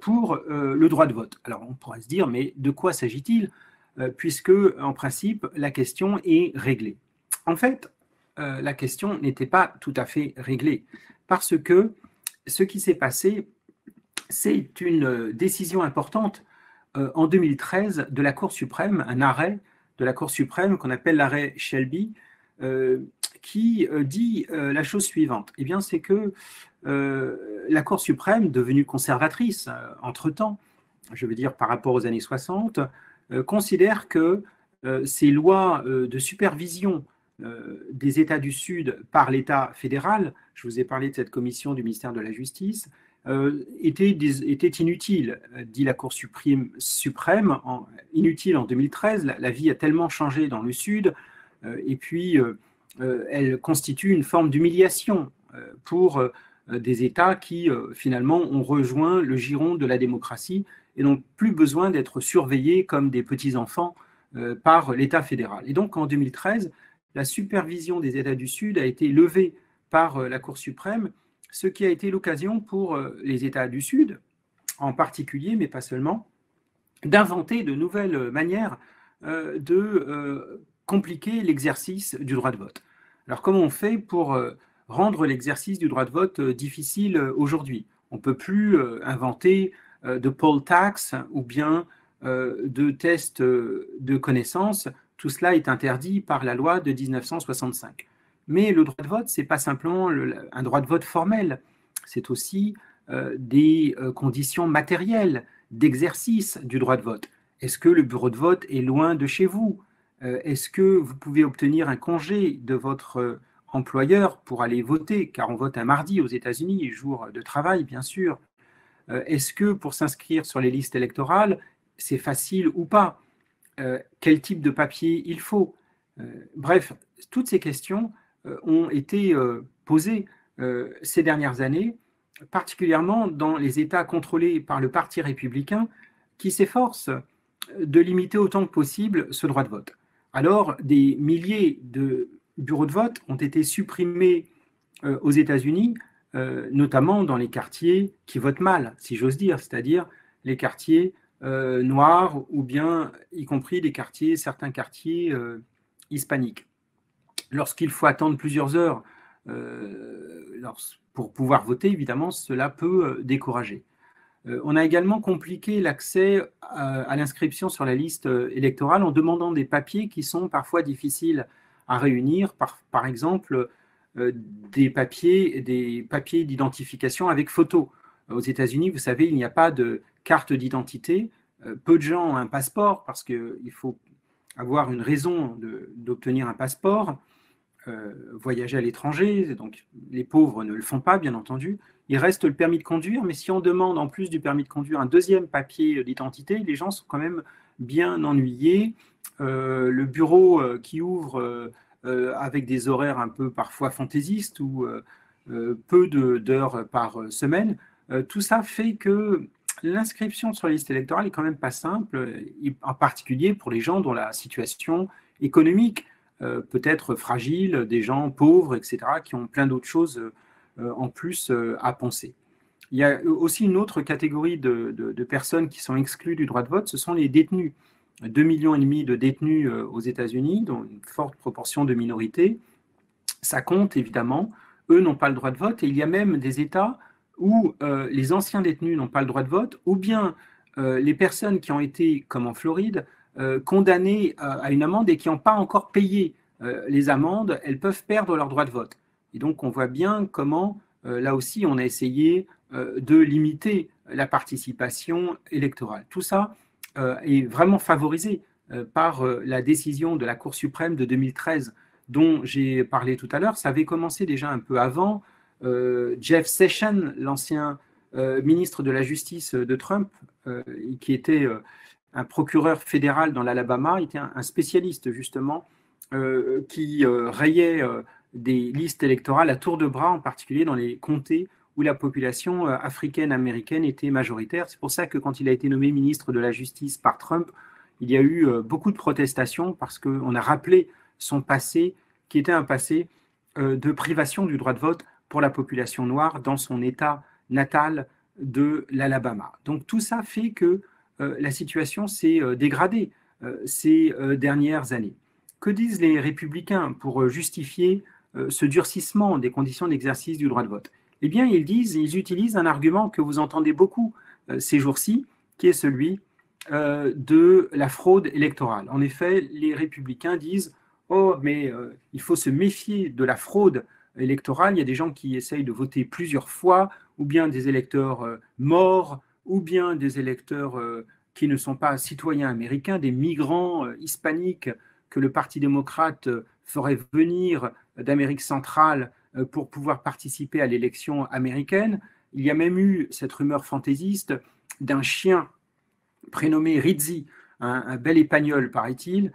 pour le droit de vote. Alors on pourrait se dire, mais de quoi s'agit-il puisque en principe, la question est réglée. En fait, la question n'était pas tout à fait réglée parce que ce qui s'est passé, c'est une décision importante en 2013 de la Cour suprême, un arrêt de la Cour suprême qu'on appelle l'arrêt Shelby, qui dit la chose suivante. Eh bien, c'est que la Cour suprême, devenue conservatrice entre-temps, je veux dire par rapport aux années 60, considère que ces lois de supervision des États du Sud par l'État fédéral, je vous ai parlé de cette commission du ministère de la Justice, était inutile, dit la Cour suprême, inutile en 2013. La vie a tellement changé dans le Sud, et puis elle constitue une forme d'humiliation pour des États qui finalement ont rejoint le giron de la démocratie et n'ont plus besoin d'être surveillés comme des petits-enfants par l'État fédéral. Et donc en 2013, la supervision des États du Sud a été levée par la Cour suprême, ce qui a été l'occasion pour les États du Sud, en particulier, mais pas seulement, d'inventer de nouvelles manières de compliquer l'exercice du droit de vote. Alors, comment on fait pour rendre l'exercice du droit de vote difficile aujourd'hui? On ne peut plus inventer de poll tax ou bien de tests de connaissances. Tout cela est interdit par la loi de 1965. Mais le droit de vote, ce n'est pas simplement un droit de vote formel, c'est aussi des conditions matérielles d'exercice du droit de vote. Est-ce que le bureau de vote est loin de chez vous? Est-ce que vous pouvez obtenir un congé de votre employeur pour aller voter, car on vote un mardi aux États-Unis, jour de travail, bien sûr. Est-ce que pour s'inscrire sur les listes électorales, c'est facile ou pas? Quel type de papier il faut? Bref, toutes ces questions ont été posées ces dernières années, particulièrement dans les États contrôlés par le Parti républicain, qui s'efforcent de limiter autant que possible ce droit de vote. Alors, des milliers de bureaux de vote ont été supprimés aux États-Unis, notamment dans les quartiers qui votent mal, si j'ose dire, c'est-à-dire les quartiers noirs ou bien y compris certains quartiers hispaniques. Lorsqu'il faut attendre plusieurs heures pour pouvoir voter, évidemment, cela peut décourager. On a également compliqué l'accès à l'inscription sur la liste électorale en demandant des papiers qui sont parfois difficiles à réunir, par exemple des papiers d'identification avec photo. Aux États-Unis, vous savez, il n'y a pas de carte d'identité. Peu de gens ont un passeport parce qu'il faut avoir une raison d'obtenir un passeport, voyager à l'étranger, donc les pauvres ne le font pas, bien entendu. Il reste le permis de conduire, mais si on demande en plus du permis de conduire un deuxième papier d'identité, les gens sont quand même bien ennuyés. Le bureau qui ouvre avec des horaires un peu parfois fantaisistes ou peu d'heures par semaine, tout ça fait que l'inscription sur la liste électorale est quand même pas simple, en particulier pour les gens dont la situation économique peut être fragile, des gens pauvres, etc., qui ont plein d'autres choses en plus à penser. Il y a aussi une autre catégorie de personnes qui sont exclues du droit de vote, ce sont les détenus. 2,5 millions de détenus aux États-Unis, dont une forte proportion de minorités. Ça compte évidemment. Eux n'ont pas le droit de vote et il y a même des États où les anciens détenus n'ont pas le droit de vote, ou bien les personnes qui ont été, comme en Floride, condamnées à une amende et qui n'ont pas encore payé les amendes, elles peuvent perdre leur droit de vote. Et donc on voit bien comment, là aussi, on a essayé de limiter la participation électorale. Tout ça est vraiment favorisé par la décision de la Cour suprême de 2013 dont j'ai parlé tout à l'heure. Ça avait commencé déjà un peu avant. Jeff Sessions, l'ancien ministre de la Justice de Trump, qui était un procureur fédéral dans l'Alabama, était un spécialiste justement qui rayait des listes électorales à tour de bras, en particulier dans les comtés où la population africaine-américaine était majoritaire. C'est pour ça que quand il a été nommé ministre de la Justice par Trump, il y a eu beaucoup de protestations parce qu'on a rappelé son passé, qui était un passé de privation du droit de vote pour la population noire dans son État natal de l'Alabama. Donc tout ça fait que la situation s'est dégradée ces dernières années. Que disent les républicains pour justifier ce durcissement des conditions d'exercice du droit de vote? Eh bien, ils utilisent un argument que vous entendez beaucoup ces jours-ci, qui est celui de la fraude électorale. En effet, les républicains disent « Oh, mais il faut se méfier de la fraude électorale. Il y a des gens qui essayent de voter plusieurs fois, ou bien des électeurs morts, ou bien des électeurs qui ne sont pas citoyens américains, des migrants hispaniques que le Parti démocrate ferait venir d'Amérique centrale pour pouvoir participer à l'élection américaine. » Il y a même eu cette rumeur fantaisiste d'un chien prénommé Rizzi, un bel épagnol, paraît-il,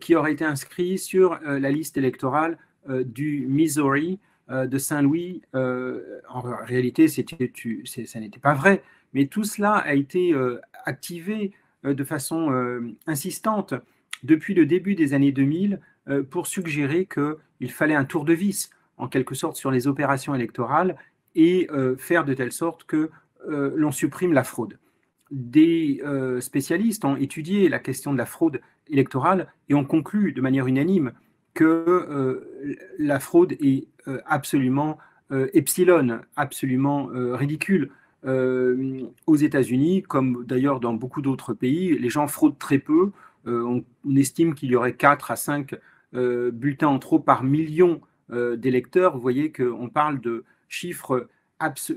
qui aurait été inscrit sur la liste électorale du Missouri, de Saint-Louis. En réalité, ça n'était pas vrai, mais tout cela a été activé de façon insistante depuis le début des années 2000 pour suggérer qu'il fallait un tour de vis, en quelque sorte, sur les opérations électorales et faire de telle sorte que l'on supprime la fraude. Des spécialistes ont étudié la question de la fraude électorale et ont conclu de manière unanime que la fraude est absolument epsilon, absolument ridicule. Aux États-Unis, comme d'ailleurs dans beaucoup d'autres pays, les gens fraudent très peu. On estime qu'il y aurait 4 à 5 bulletins en trop par million d'électeurs. Vous voyez qu'on parle de chiffres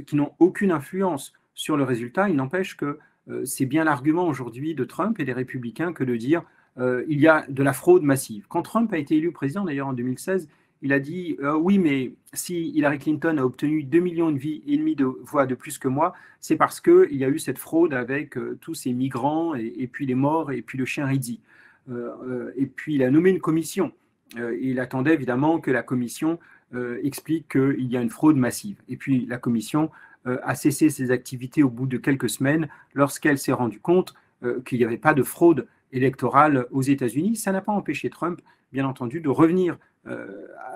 qui n'ont aucune influence sur le résultat. Il n'empêche que c'est bien l'argument aujourd'hui de Trump et des républicains que de dire il y a de la fraude massive. Quand Trump a été élu président, d'ailleurs en 2016, il a dit oui, mais si Hillary Clinton a obtenu 2,5 millions de voix de plus que moi, c'est parce qu'il y a eu cette fraude avec tous ces migrants et puis les morts et puis le chien Rizzi. Et puis il a nommé une commission. Il attendait évidemment que la commission explique qu'il y a une fraude massive. Et puis la commission a cessé ses activités au bout de quelques semaines lorsqu'elle s'est rendue compte qu'il n'y avait pas de fraude électorale aux États-Unis. Ça n'a pas empêché Trump, bien entendu, de revenir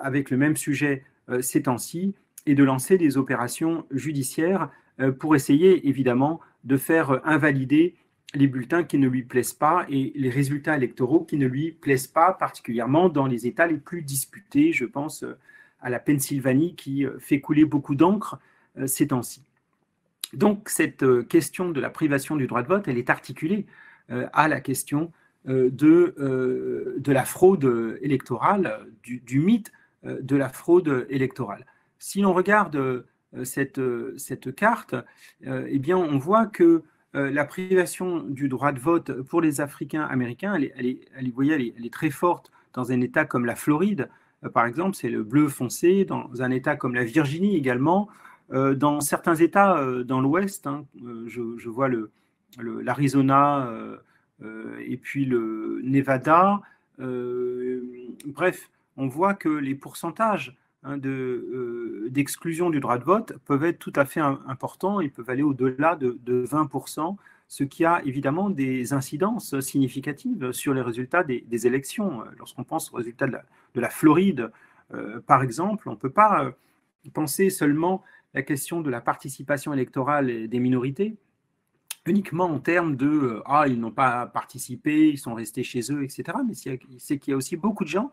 avec le même sujet ces temps-ci et de lancer des opérations judiciaires pour essayer évidemment de faire invalider les bulletins qui ne lui plaisent pas et les résultats électoraux qui ne lui plaisent pas, particulièrement dans les États les plus disputés. Je pense à la Pennsylvanie qui fait couler beaucoup d'encre ces temps-ci. Donc cette question de la privation du droit de vote, elle est articulée à la question de la fraude électorale, du mythe de la fraude électorale. Si l'on regarde cette carte, eh bien on voit que la privation du droit de vote pour les Africains américains, vous voyez, elle est très forte dans un État comme la Floride, par exemple, c'est le bleu foncé, dans un État comme la Virginie également, dans certains États dans l'Ouest, hein, je vois l'Arizona et puis le Nevada, bref, on voit que les pourcentages d'exclusion du droit de vote peuvent être tout à fait importants, ils peuvent aller au-delà de 20%, ce qui a évidemment des incidences significatives sur les résultats des élections. Lorsqu'on pense aux résultats de la Floride, par exemple, on ne peut pas penser seulement la question de la participation électorale des minorités, uniquement en termes de ils n'ont pas participé, ils sont restés chez eux, etc. Mais c'est qu'il y a aussi beaucoup de gens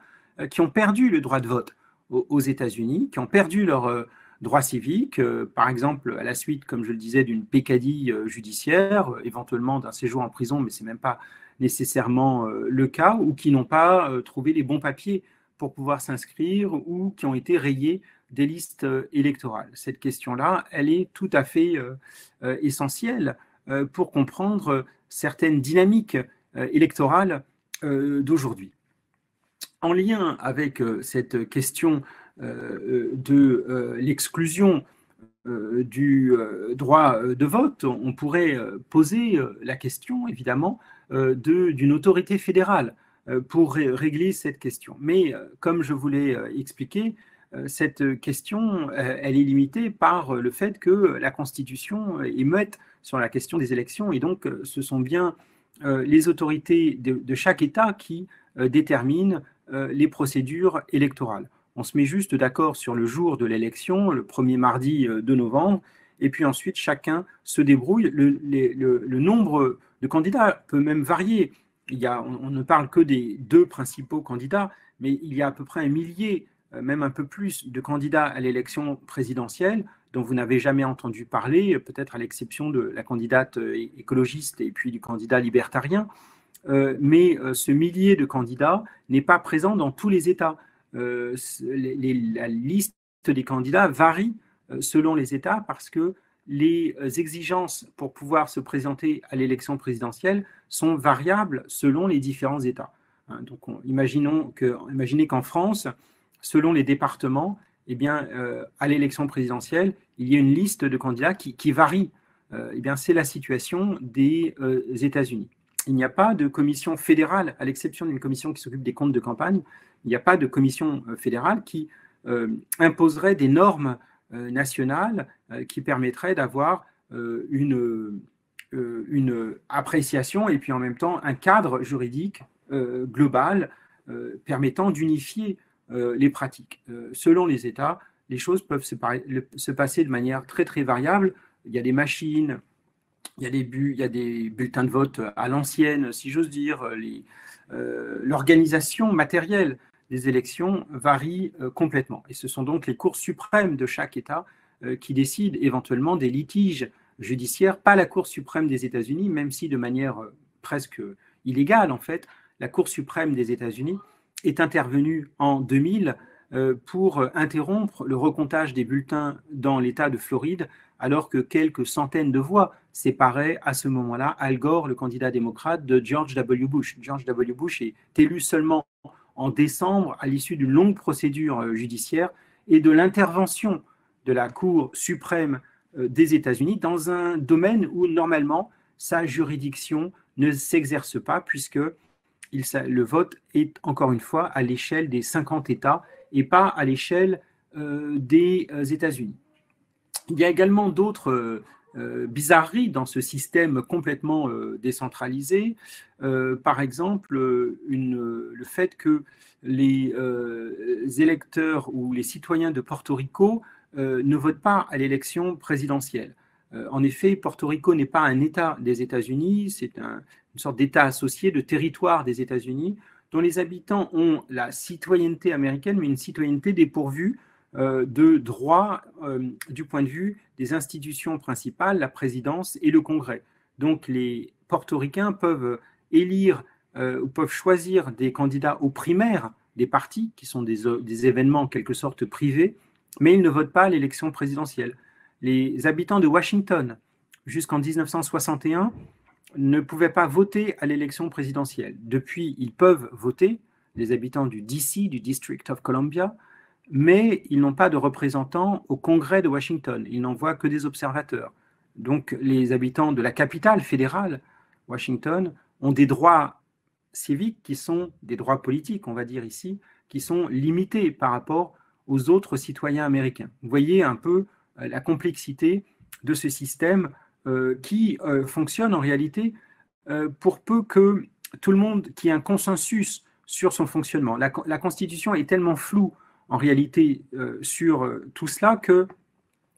qui ont perdu le droit de vote aux États-Unis, qui ont perdu leur droit civique, par exemple à la suite, comme je le disais, d'une pécadille judiciaire, éventuellement d'un séjour en prison, mais ce n'est même pas nécessairement le cas, ou qui n'ont pas trouvé les bons papiers pour pouvoir s'inscrire ou qui ont été rayés des listes électorales. Cette question-là, elle est tout à fait essentielle pour comprendre certaines dynamiques électorales d'aujourd'hui. En lien avec cette question de l'exclusion du droit de vote, on pourrait poser la question, évidemment, d'une autorité fédérale pour régler cette question. Mais comme je vous l'ai expliqué, cette question, elle est limitée par le fait que la Constitution est muette sur la question des élections, et donc ce sont bien les autorités de chaque État qui déterminent les procédures électorales. On se met juste d'accord sur le jour de l'élection, le premier mardi de novembre, et puis ensuite chacun se débrouille. Le nombre de candidats peut même varier. On ne parle que des 2 principaux candidats, mais il y a à peu près 1 millier, même un peu plus, de candidats à l'élection présidentielle dont vous n'avez jamais entendu parler, peut-être à l'exception de la candidate écologiste et puis du candidat libertarien. Mais ce millier de candidats n'est pas présent dans tous les États. La liste des candidats varie selon les États parce que les exigences pour pouvoir se présenter à l'élection présidentielle sont variables selon les différents États. Donc, imaginez qu'en France, selon les départements, eh bien, à l'élection présidentielle, il y a une liste de candidats qui varie. Eh bien, c'est la situation des États-Unis. Il n'y a pas de commission fédérale, à l'exception d'une commission qui s'occupe des comptes de campagne, il n'y a pas de commission fédérale qui imposerait des normes nationales qui permettraient d'avoir une appréciation et puis en même temps un cadre juridique global permettant d'unifier les pratiques. Selon les États, les choses peuvent se passer de manière très très variable. Il y a des machines, il y a des bulletins de vote à l'ancienne, si j'ose dire. L'organisation matérielle des élections varie complètement. Et ce sont donc les cours suprêmes de chaque État qui décident éventuellement des litiges judiciaires, pas la Cour suprême des États-Unis, même si de manière presque illégale, en fait, la Cour suprême des États-Unis est intervenue en 2000 pour interrompre le recomptage des bulletins dans l'État de Floride, alors que quelques centaines de voix séparaient à ce moment-là Al Gore, le candidat démocrate, de George W. Bush. George W. Bush est élu seulement en décembre à l'issue d'une longue procédure judiciaire et de l'intervention de la Cour suprême des États-Unis dans un domaine où normalement sa juridiction ne s'exerce pas puisque le vote est encore une fois à l'échelle des 50 États et pas à l'échelle des États-Unis. Il y a également d'autres bizarreries dans ce système complètement décentralisé. Par exemple, le fait que les électeurs ou les citoyens de Porto Rico ne votent pas à l'élection présidentielle. En effet, Porto Rico n'est pas un État des États-Unis, c'est une sorte d'État associé, de territoire des États-Unis, dont les habitants ont la citoyenneté américaine, mais une citoyenneté dépourvue de droits du point de vue des institutions principales, la présidence et le Congrès. Donc les portoricains peuvent élire ou peuvent choisir des candidats aux primaires des partis, qui sont des événements en quelque sorte privés, mais ils ne votent pas à l'élection présidentielle. Les habitants de Washington, jusqu'en 1961, ne pouvaient pas voter à l'élection présidentielle. Depuis, ils peuvent voter, les habitants du DC, du District of Columbia, mais ils n'ont pas de représentants au Congrès de Washington. Ils n'envoient que des observateurs. Donc, les habitants de la capitale fédérale, Washington, ont des droits civiques qui sont des droits politiques, on va dire ici, qui sont limités par rapport aux autres citoyens américains. Vous voyez un peu la complexité de ce système qui fonctionne en réalité pour peu que tout le monde, qu'il y ait un consensus sur son fonctionnement. La Constitution est tellement floue en réalité sur tout cela que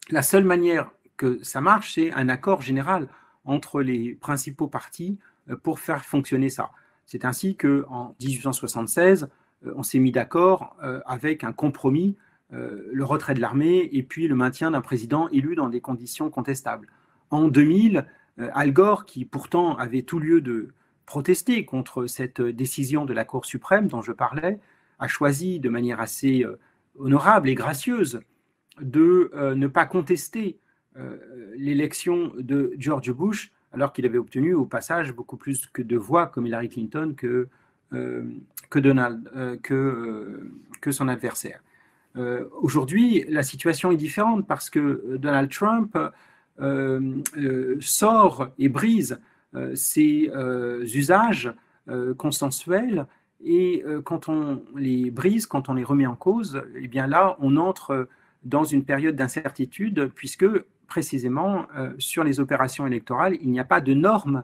la seule manière que ça marche, c'est un accord général entre les principaux partis pour faire fonctionner ça. C'est ainsi qu'en 1876, on s'est mis d'accord avec un compromis, le retrait de l'armée et puis le maintien d'un président élu dans des conditions contestables. En 2000, Al Gore, qui pourtant avait tout lieu de protester contre cette décision de la Cour suprême dont je parlais, a choisi de manière assez honorable et gracieuse de ne pas contester l'élection de George Bush, alors qu'il avait obtenu au passage beaucoup plus que de voix comme Hillary Clinton que son adversaire. Aujourd'hui, la situation est différente parce que Donald Trump sort et brise ces usages consensuels et quand on les brise, quand on les remet en cause, eh bien là, on entre dans une période d'incertitude puisque précisément sur les opérations électorales, il n'y a pas de normes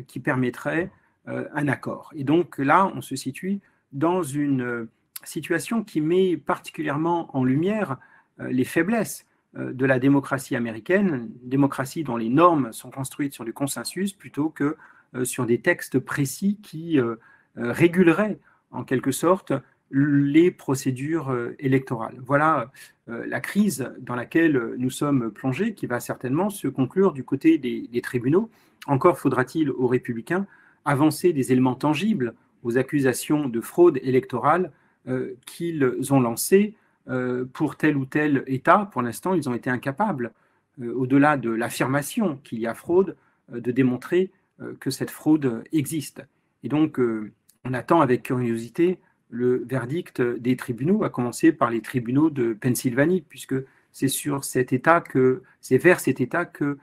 qui permettraient un accord. Et donc là, on se situe dans une situation qui met particulièrement en lumière les faiblesses de la démocratie américaine, démocratie dont les normes sont construites sur du consensus plutôt que sur des textes précis qui réguleraient en quelque sorte les procédures électorales. Voilà la crise dans laquelle nous sommes plongés, qui va certainement se conclure du côté des tribunaux. Encore faudra-t-il aux républicains avancer des éléments tangibles aux accusations de fraude électorale qu'ils ont lancées pour tel ou tel État. Pour l'instant, ils ont été incapables, au-delà de l'affirmation qu'il y a fraude, de démontrer que cette fraude existe. Et donc, on attend avec curiosité le verdict des tribunaux, à commencer par les tribunaux de Pennsylvanie, puisque c'est sur cet État c'est vers cet État que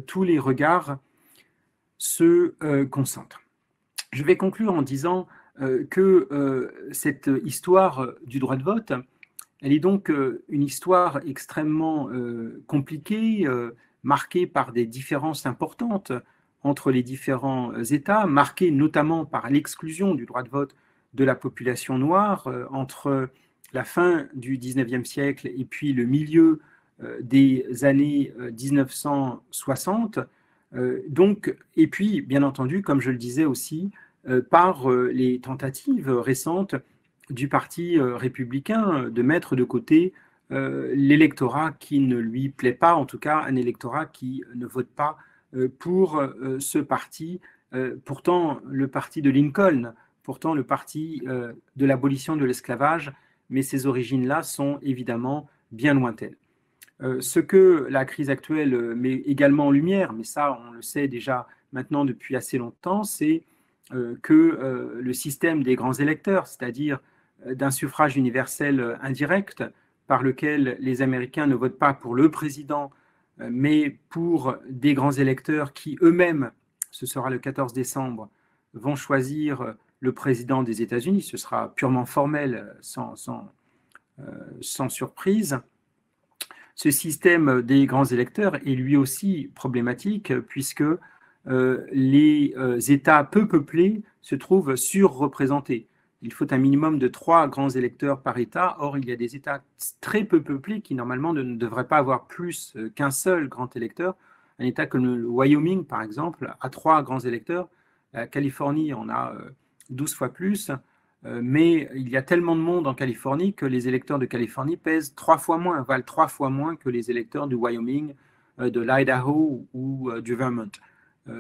tous les regards se concentrent. Je vais conclure en disant que cette histoire du droit de vote, elle est donc une histoire extrêmement compliquée, marquée par des différences importantes entre les différents États, marquée notamment par l'exclusion du droit de vote de la population noire entre la fin du 19e siècle et puis le milieu des années 1960. Et puis, bien entendu, comme je le disais aussi, par les tentatives récentes du Parti républicain de mettre de côté l'électorat qui ne lui plaît pas, en tout cas un électorat qui ne vote pas pour ce parti, pourtant le parti de Lincoln, pourtant le parti de l'abolition de l'esclavage, mais ces origines-là sont évidemment bien lointaines. Ce que la crise actuelle met également en lumière, mais ça on le sait déjà maintenant depuis assez longtemps, c'est que le système des grands électeurs, c'est-à-dire d'un suffrage universel indirect par lequel les Américains ne votent pas pour le président, mais pour des grands électeurs qui eux-mêmes, ce sera le 14 décembre, vont choisir le président des États-Unis. Ce sera purement formel, sans surprise. Ce système des grands électeurs est lui aussi problématique puisque les États peu peuplés se trouvent surreprésentés. Il faut un minimum de 3 grands électeurs par État. Or, il y a des États très peu peuplés qui, normalement, ne devraient pas avoir plus qu'un seul grand électeur. un État comme le Wyoming, par exemple, a 3 grands électeurs. La Californie en a 12 fois plus, mais il y a tellement de monde en Californie que les électeurs de Californie pèsent 3 fois moins, valent 3 fois moins que les électeurs du Wyoming, de l'Idaho ou du Vermont.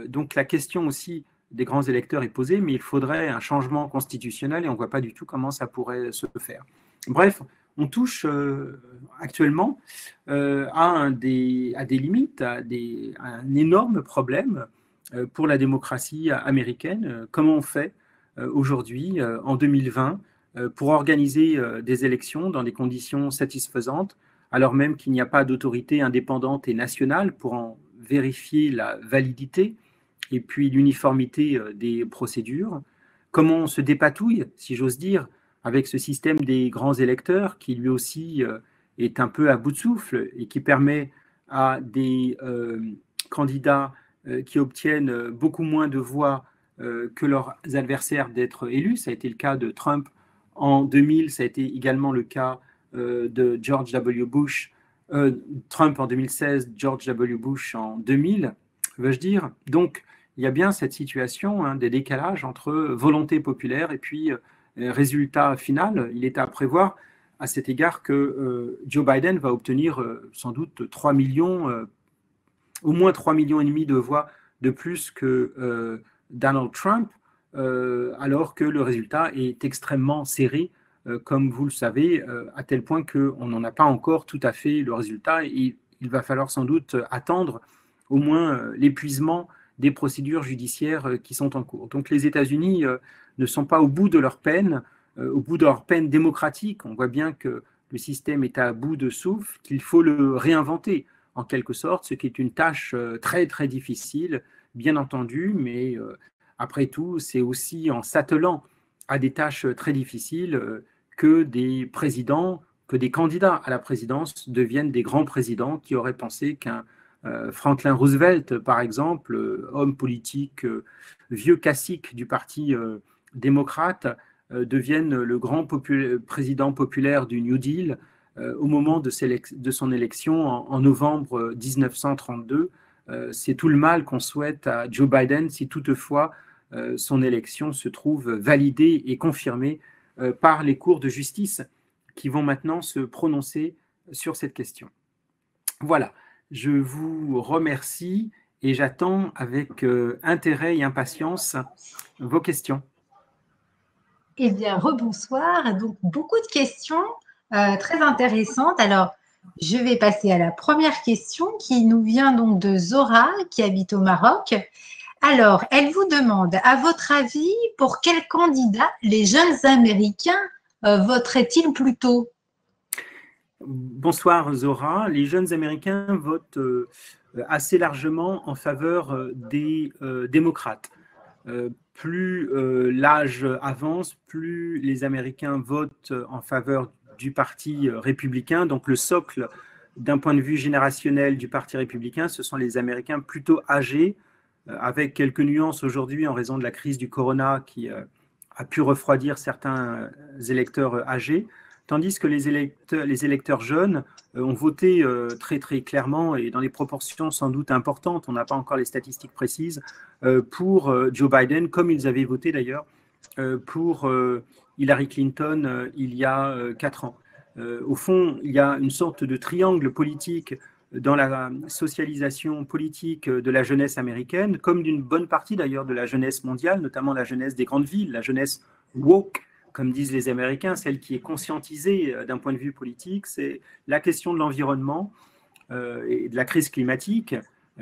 Donc la question aussi des grands électeurs est posée, mais il faudrait un changement constitutionnel et on ne voit pas du tout comment ça pourrait se faire. Bref, on touche actuellement à des limites, à un énorme problème pour la démocratie américaine. Comment on fait aujourd'hui, en 2020, pour organiser des élections dans des conditions satisfaisantes, alors même qu'il n'y a pas d'autorité indépendante et nationale pour en vérifier la validité et puis l'uniformité des procédures? Comment on se dépatouille, si j'ose dire, avec ce système des grands électeurs qui lui aussi est un peu à bout de souffle et qui permet à des candidats qui obtiennent beaucoup moins de voix que leurs adversaires d'être élus. Ça a été le cas de Trump en 2000, ça a été également le cas de George W. Bush, Trump en 2016, George W. Bush en 2000, veux-je dire. Donc, il y a bien cette situation des décalages entre volonté populaire et puis résultat final. Il est à prévoir à cet égard que Joe Biden va obtenir sans doute 3 millions, au moins 3,5 millions de voix de plus que Donald Trump, alors que le résultat est extrêmement serré, comme vous le savez, à tel point qu'on n'en a pas encore tout à fait le résultat et il va falloir sans doute attendre au moins l'épuisement des procédures judiciaires qui sont en cours. Donc les États-Unis ne sont pas au bout de leur peine, démocratique. On voit bien que le système est à bout de souffle, qu'il faut le réinventer en quelque sorte, ce qui est une tâche très très difficile, bien entendu, mais après tout, c'est aussi en s'attelant à des tâches très difficiles que des présidents, que des candidats à la présidence deviennent des grands présidents. Qui auraient pensé qu'un Franklin Roosevelt, par exemple, homme politique vieux cacique du parti démocrate, devienne le grand président populaire du New Deal au moment de son élection en novembre 1932. C'est tout le mal qu'on souhaite à Joe Biden si toutefois son élection se trouve validée et confirmée par les cours de justice qui vont maintenant se prononcer sur cette question. Voilà. Je vous remercie et j'attends avec intérêt et impatience vos questions. Eh bien, rebonsoir. Donc, beaucoup de questions très intéressantes. Alors, je vais passer à la première question qui nous vient donc de Zora, qui habite au Maroc. Alors, elle vous demande, à votre avis, pour quel candidat les jeunes Américains voteraient-ils plutôt ? Bonsoir Zora. Les jeunes Américains votent assez largement en faveur des démocrates. Plus l'âge avance, plus les Américains votent en faveur du Parti républicain. Donc le socle d'un point de vue générationnel du Parti républicain, ce sont les Américains plutôt âgés, avec quelques nuances aujourd'hui en raison de la crise du corona qui a pu refroidir certains électeurs âgés. Tandis que les électeurs jeunes ont voté très très clairement et dans des proportions sans doute importantes, on n'a pas encore les statistiques précises, pour Joe Biden, comme ils avaient voté d'ailleurs pour Hillary Clinton il y a 4 ans. Au fond, il y a une sorte de triangle politique dans la socialisation politique de la jeunesse américaine, comme d'une bonne partie d'ailleurs de la jeunesse mondiale, notamment la jeunesse des grandes villes, la jeunesse woke, comme disent les Américains, celle qui est conscientisée d'un point de vue politique. C'est la question de l'environnement et de la crise climatique,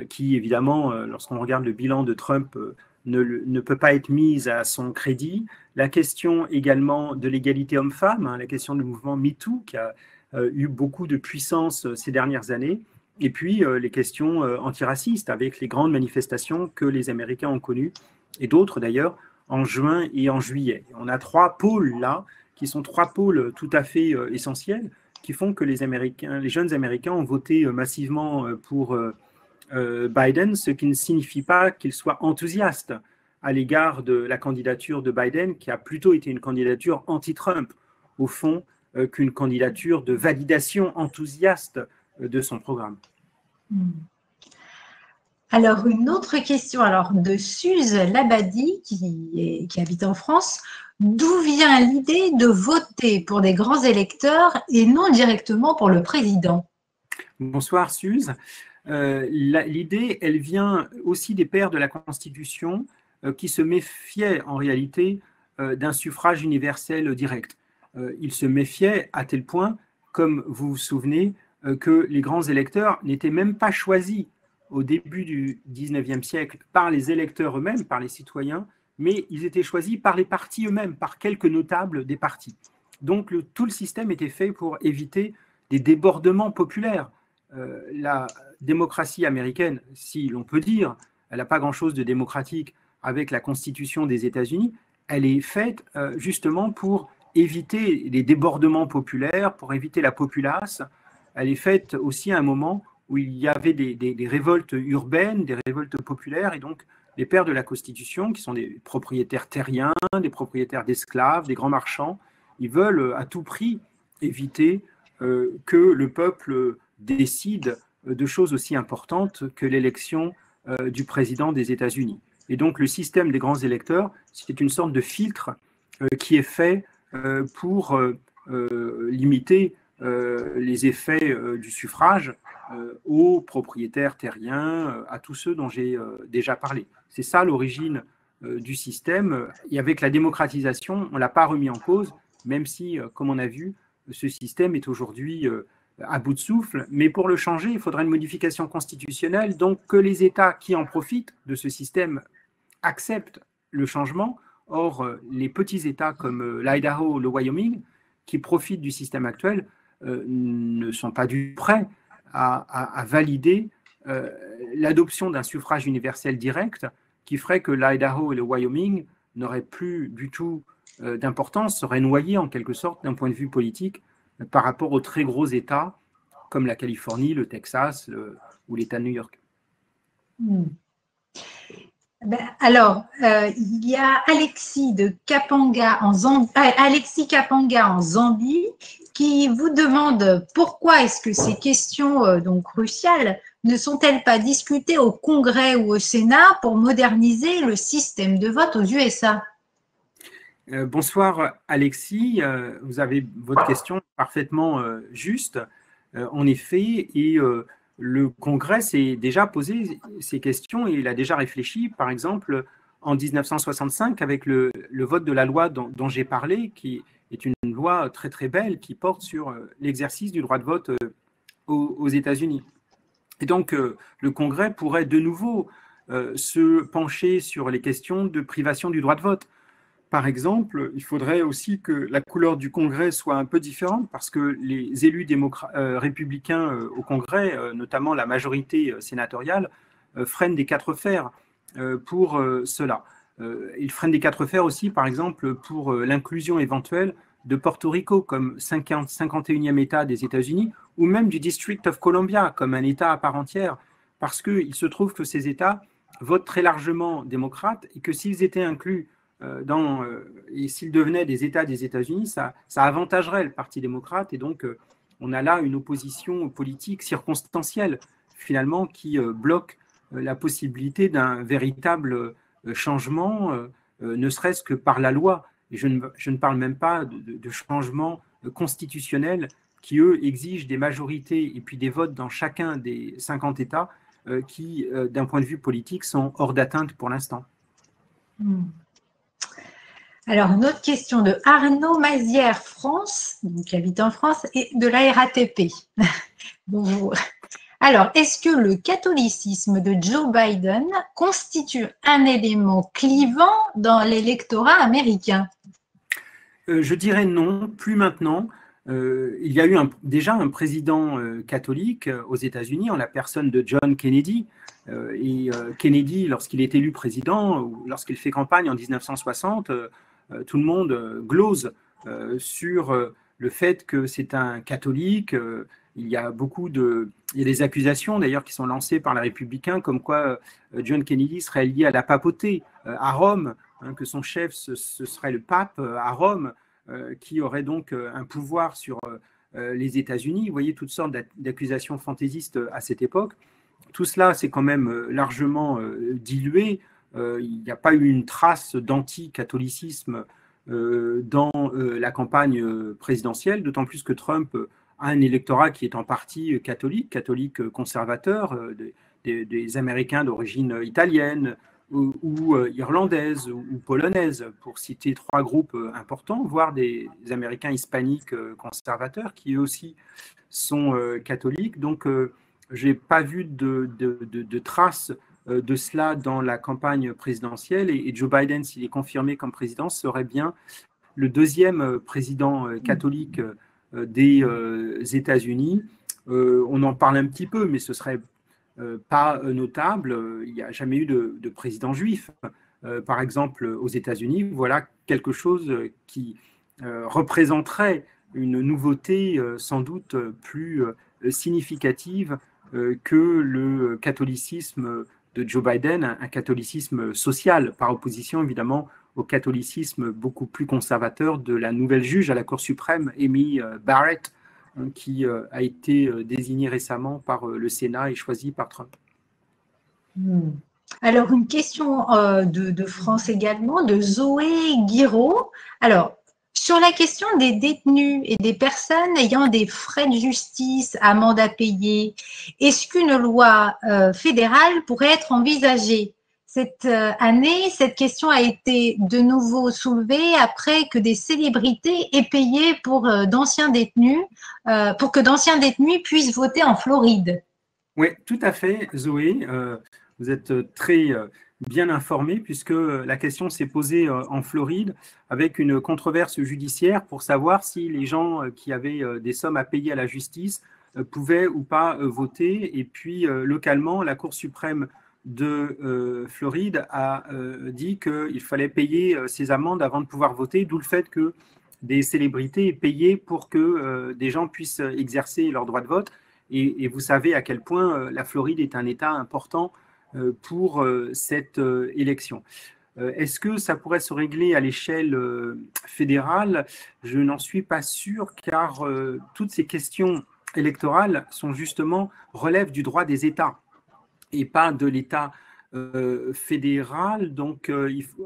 qui évidemment, lorsqu'on regarde le bilan de Trump, ne peut pas être mise à son crédit. La question également de l'égalité homme-femme, la question du mouvement MeToo, qui a eu beaucoup de puissance ces dernières années, et puis les questions antiracistes, avec les grandes manifestations que les Américains ont connues, et d'autres d'ailleurs, en juin et en juillet. On a 3 pôles là, qui sont 3 pôles tout à fait essentiels, qui font que les jeunes Américains ont voté massivement pour Biden, ce qui ne signifie pas qu'ils soient enthousiastes à l'égard de la candidature de Biden, qui a plutôt été une candidature anti-Trump, au fond, qu'une candidature de validation enthousiaste de son programme. Alors, une autre question de Suze Labadi, qui habite en France. D'où vient l'idée de voter pour des grands électeurs et non directement pour le président? Bonsoir Suze. L'idée, elle vient aussi des pères de la Constitution qui se méfiaient en réalité d'un suffrage universel direct. Ils se méfiaient à tel point, comme vous vous souvenez, que les grands électeurs n'étaient même pas choisis au début du XIXe siècle par les électeurs eux-mêmes, par les citoyens, mais ils étaient choisis par les partis eux-mêmes, par quelques notables des partis. Donc tout le système était fait pour éviter des débordements populaires. La démocratie américaine, si l'on peut dire, elle n'a pas grand-chose de démocratique avec la Constitution des États-Unis, elle est faite justement pour éviter les débordements populaires, pour éviter la populace. Elle est faite aussi à un moment où il y avait des révoltes urbaines, des révoltes populaires, et donc les pères de la Constitution, qui sont des propriétaires terriens, des propriétaires d'esclaves, des grands marchands, ils veulent à tout prix éviter que le peuple décide de choses aussi importantes que l'élection du président des États-Unis. Et donc le système des grands électeurs, c'est une sorte de filtre qui est fait pour limiter les effets du suffrage aux propriétaires terriens, à tous ceux dont j'ai déjà parlé. C'est ça l'origine du système. Et avec la démocratisation, on ne l'a pas remis en cause, même si, comme on a vu, ce système est aujourd'hui à bout de souffle. Mais pour le changer, il faudrait une modification constitutionnelle, donc que les États qui en profitent de ce système acceptent le changement. Or, les petits États comme l'Idaho ou le Wyoming, qui profitent du système actuel, ne sont pas du prêts à valider l'adoption d'un suffrage universel direct qui ferait que l'Idaho et le Wyoming n'auraient plus du tout d'importance, seraient noyés en quelque sorte d'un point de vue politique par rapport aux très gros États comme la Californie, le Texas ou l'État de New York. Il y a Alexis Kapanga en Zambie qui vous demande pourquoi est-ce que ces questions donc cruciales ne sont-elles pas discutées au Congrès ou au Sénat pour moderniser le système de vote aux USA? Bonsoir Alexis, vous avez votre question parfaitement juste, en effet, et le Congrès s'est déjà posé ces questions et il a déjà réfléchi, par exemple, en 1965 avec le vote de la loi dont j'ai parlé, qui est une loi très très belle qui porte sur l'exercice du droit de vote aux États-Unis. Et donc le Congrès pourrait de nouveau se pencher sur les questions de privation du droit de vote. Par exemple, il faudrait aussi que la couleur du Congrès soit un peu différente parce que les élus républicains au Congrès, notamment la majorité sénatoriale, freinent des quatre fers pour cela. Ils freinent des quatre fers aussi, par exemple, pour l'inclusion éventuelle de Porto Rico comme 51e État des États-Unis ou même du District of Columbia comme un État à part entière parce qu'il se trouve que ces États votent très largement démocrates et que s'ils étaient inclus et s'ils devenaient des États des États-Unis, ça avantagerait le Parti démocrate. Et donc, on a là une opposition politique circonstancielle, finalement, qui bloque la possibilité d'un véritable changement, ne serait-ce que par la loi. Et je ne parle même pas de changements constitutionnels qui, eux, exigent des majorités et puis des votes dans chacun des 50 États qui, d'un point de vue politique, sont hors d'atteinte pour l'instant. Alors, une autre question de Arnaud Mazière, France, qui habite en France, et de la RATP. Bonjour. Alors, est-ce que le catholicisme de Joe Biden constitue un élément clivant dans l'électorat américain? Je dirais non, plus maintenant. Il y a eu déjà un président catholique aux États-Unis en la personne de John Kennedy. Kennedy, lorsqu'il est élu président, ou lorsqu'il fait campagne en 1960, tout le monde glose sur le fait que c'est un catholique. Il y a des accusations d'ailleurs qui sont lancées par les républicains comme quoi John Kennedy serait lié à la papauté à Rome, que son chef ce serait le pape à Rome, qui aurait donc un pouvoir sur les États-Unis. Vous voyez toutes sortes d'accusations fantaisistes à cette époque. Tout cela s'est quand même largement dilué. Il n'y a pas eu une trace d'anti-catholicisme dans la campagne présidentielle, d'autant plus que Trump a un électorat qui est en partie catholique conservateur, des Américains d'origine italienne ou irlandaise ou polonaise, pour citer trois groupes importants, voire des Américains hispaniques conservateurs qui eux aussi sont catholiques. Donc, je n'ai pas vu de traces de cela dans la campagne présidentielle, et Joe Biden, s'il est confirmé comme président, serait bien le deuxième président catholique des États-Unis. On en parle un petit peu, mais ce serait pas notable. Il n'y a jamais eu de président juif, par exemple, aux États-Unis. Voilà quelque chose qui représenterait une nouveauté sans doute plus significative que le catholicisme de Joe Biden, un catholicisme social, par opposition évidemment au catholicisme beaucoup plus conservateur de la nouvelle juge à la Cour suprême, Amy Barrett, qui a été désignée récemment par le Sénat et choisie par Trump. Alors, une question de France également, de Zoé Guiraud. Alors, sur la question des détenus et des personnes ayant des frais de justice, amendes à payer, est-ce qu'une loi fédérale pourrait être envisagée? Cette année, cette question a été de nouveau soulevée après que des célébrités aient payé pour d'anciens détenus, pour que d'anciens détenus puissent voter en Floride. Oui, tout à fait, Zoé. Vous êtes très bien informé, puisque la question s'est posée en Floride avec une controverse judiciaire pour savoir si les gens qui avaient des sommes à payer à la justice pouvaient ou pas voter. Et puis, localement, la Cour suprême de Floride a dit qu'il fallait payer ces amendes avant de pouvoir voter, d'où le fait que des célébrités aient payé pour que des gens puissent exercer leur droit de vote. Et vous savez à quel point la Floride est un État important pour cette élection. Est-ce que ça pourrait se régler à l'échelle fédérale? Je n'en suis pas sûr, car toutes ces questions électorales sont justement, relèvent du droit des États et pas de l'État fédéral. Donc,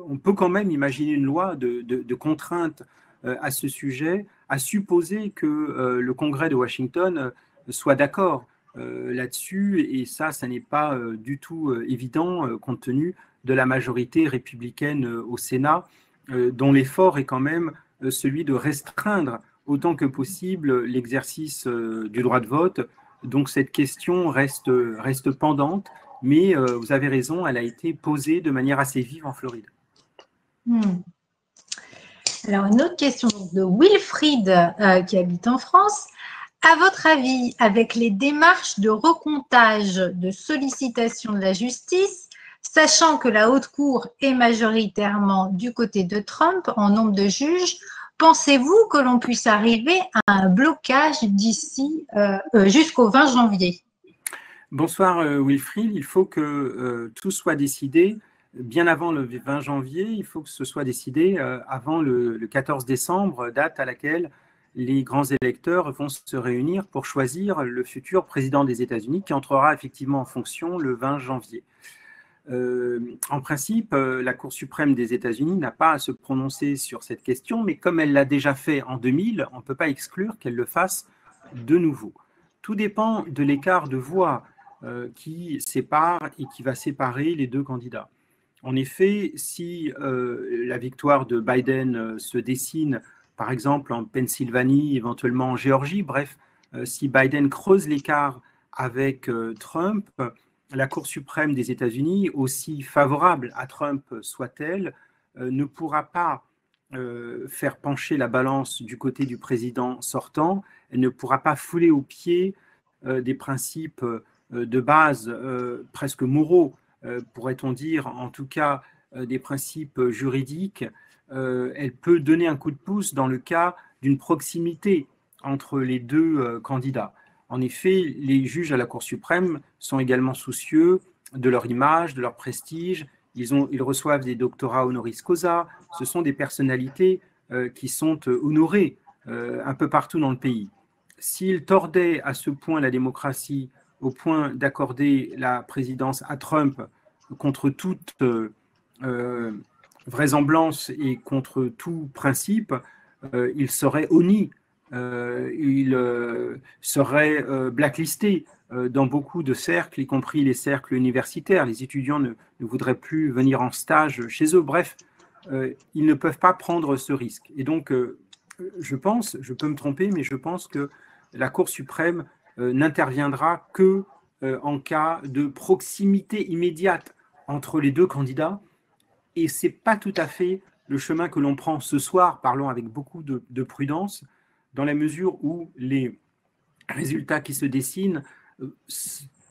on peut quand même imaginer une loi de contrainte à ce sujet, à supposer que le Congrès de Washington soit d'accord là-dessus, et ça n'est pas du tout évident compte tenu de la majorité républicaine au Sénat, dont l'effort est quand même celui de restreindre autant que possible l'exercice du droit de vote. Donc cette question reste pendante, mais vous avez raison, elle a été posée de manière assez vive en Floride. Alors une autre question de Wilfried qui habite en France. À votre avis, avec les démarches de recomptage de sollicitation de la justice, sachant que la Haute Cour est majoritairement du côté de Trump en nombre de juges, pensez-vous que l'on puisse arriver à un blocage d'ici jusqu'au 20 janvier? Bonsoir Wilfried, il faut que tout soit décidé bien avant le 20 janvier, il faut que ce soit décidé avant le 14 décembre, date à laquelle les grands électeurs vont se réunir pour choisir le futur président des États-Unis qui entrera effectivement en fonction le 20 janvier. En principe, la Cour suprême des États-Unis n'a pas à se prononcer sur cette question, mais comme elle l'a déjà fait en 2000, on ne peut pas exclure qu'elle le fasse de nouveau. Tout dépend de l'écart de voix qui sépare et qui va séparer les deux candidats. En effet, si la victoire de Biden se dessine, par exemple en Pennsylvanie, éventuellement en Géorgie, bref, si Biden creuse l'écart avec Trump, la Cour suprême des États-Unis, aussi favorable à Trump soit-elle, ne pourra pas faire pencher la balance du côté du président sortant, elle ne pourra pas fouler aux pieds des principes de base presque moraux, pourrait-on dire, en tout cas des principes juridiques. Elle peut donner un coup de pouce dans le cas d'une proximité entre les deux candidats. En effet, les juges à la Cour suprême sont également soucieux de leur image, de leur prestige. Ils reçoivent des doctorats honoris causa. Ce sont des personnalités qui sont honorées un peu partout dans le pays. S'ils tordaient à ce point la démocratie au point d'accorder la présidence à Trump contre toute vraisemblance et contre tout principe, il serait honni, il serait blacklisté dans beaucoup de cercles, y compris les cercles universitaires. Les étudiants ne voudraient plus venir en stage chez eux. Bref, ils ne peuvent pas prendre ce risque. Et donc, je pense, je peux me tromper, mais je pense que la Cour suprême n'interviendra que en cas de proximité immédiate entre les deux candidats. Et ce n'est pas tout à fait le chemin que l'on prend ce soir, parlons avec beaucoup de prudence, dans la mesure où les résultats qui se dessinent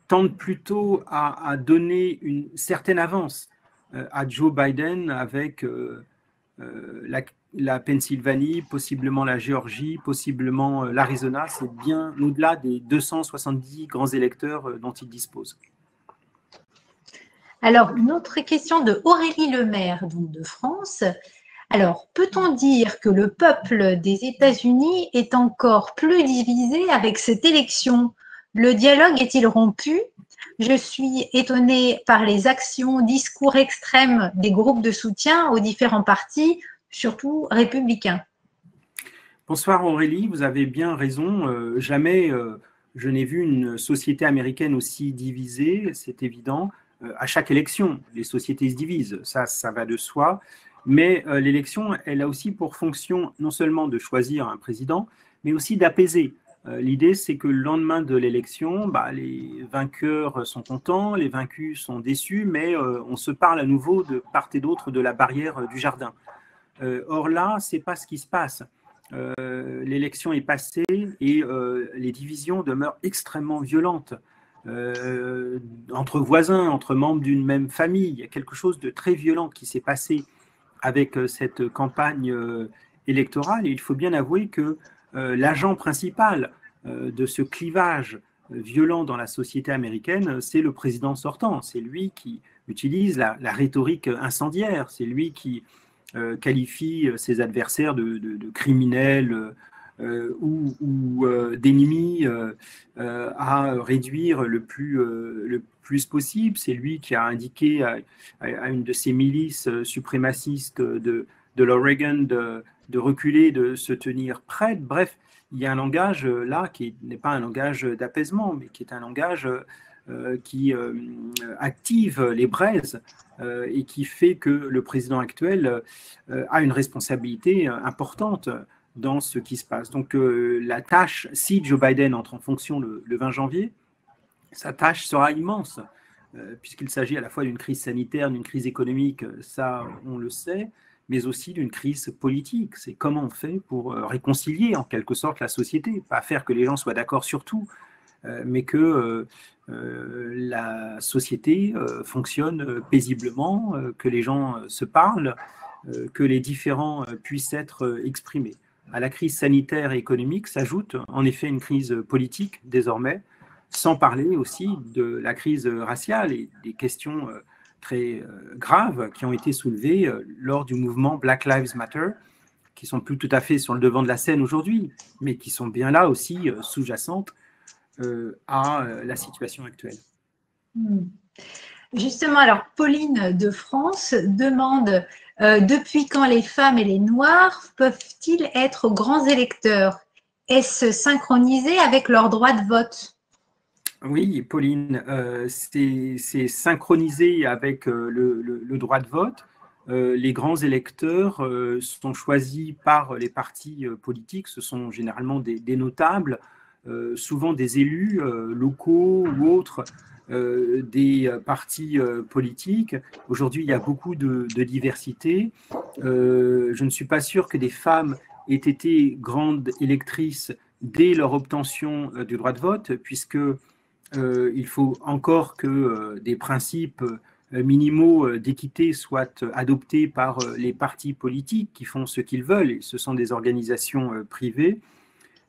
tendent plutôt à donner une certaine avance à Joe Biden avec la Pennsylvanie, possiblement la Géorgie, possiblement l'Arizona. C'est bien au-delà des 270 grands électeurs dont il dispose. Alors, une autre question de Aurélie Lemaire, donc de France. Alors, peut-on dire que le peuple des États-Unis est encore plus divisé avec cette élection? Le dialogue est-il rompu? Je suis étonnée par les actions, discours extrêmes des groupes de soutien aux différents partis, surtout républicains. Bonsoir Aurélie, vous avez bien raison. Jamais je n'ai vu une société américaine aussi divisée, c'est évident. À chaque élection, les sociétés se divisent, ça va de soi. Mais l'élection, elle a aussi pour fonction non seulement de choisir un président, mais aussi d'apaiser. L'idée, c'est que le lendemain de l'élection, les vainqueurs sont contents, les vaincus sont déçus, mais on se parle à nouveau de part et d'autre de la barrière du jardin. Or là, ce n'est pas ce qui se passe. L'élection est passée et les divisions demeurent extrêmement violentes. Entre voisins, entre membres d'une même famille, il y a quelque chose de très violent qui s'est passé avec cette campagne électorale. Et il faut bien avouer que l'agent principal de ce clivage violent dans la société américaine, c'est le président sortant. C'est lui qui utilise la rhétorique incendiaire. C'est lui qui qualifie ses adversaires de criminels ou d'ennemis à réduire le plus possible. C'est lui qui a indiqué à une de ses milices suprémacistes de l'Oregon de reculer, de se tenir prête. Bref, il y a un langage là qui n'est pas un langage d'apaisement, mais qui est un langage qui active les braises et qui fait que le président actuel a une responsabilité importante dans ce qui se passe. Donc la tâche, si Joe Biden entre en fonction le 20 janvier, sa tâche sera immense, puisqu'il s'agit à la fois d'une crise sanitaire, d'une crise économique, ça on le sait, mais aussi d'une crise politique. C'est comment on fait pour réconcilier en quelque sorte la société, pas faire que les gens soient d'accord sur tout, mais que la société fonctionne paisiblement, que les gens se parlent, que les différends puissent être exprimés. À la crise sanitaire et économique s'ajoute en effet une crise politique désormais, sans parler aussi de la crise raciale et des questions très graves qui ont été soulevées lors du mouvement Black Lives Matter, qui sont plus tout à fait sur le devant de la scène aujourd'hui, mais qui sont bien là aussi sous-jacentes à la situation actuelle. Justement, alors Pauline de France demande depuis quand les femmes et les Noirs peuvent-ils être grands électeurs? Est-ce synchronisé avec leur droit de vote? Oui, Pauline, c'est synchronisé avec le droit de vote. Les grands électeurs sont choisis par les partis politiques. Ce sont généralement des notables, souvent des élus locaux ou autres des partis politiques. Aujourd'hui, il y a beaucoup de diversité. Je ne suis pas sûr que des femmes aient été grandes électrices dès leur obtention du droit de vote, puisque il faut encore que des principes minimaux d'équité soient adoptés par les partis politiques qui font ce qu'ils veulent, et ce sont des organisations privées.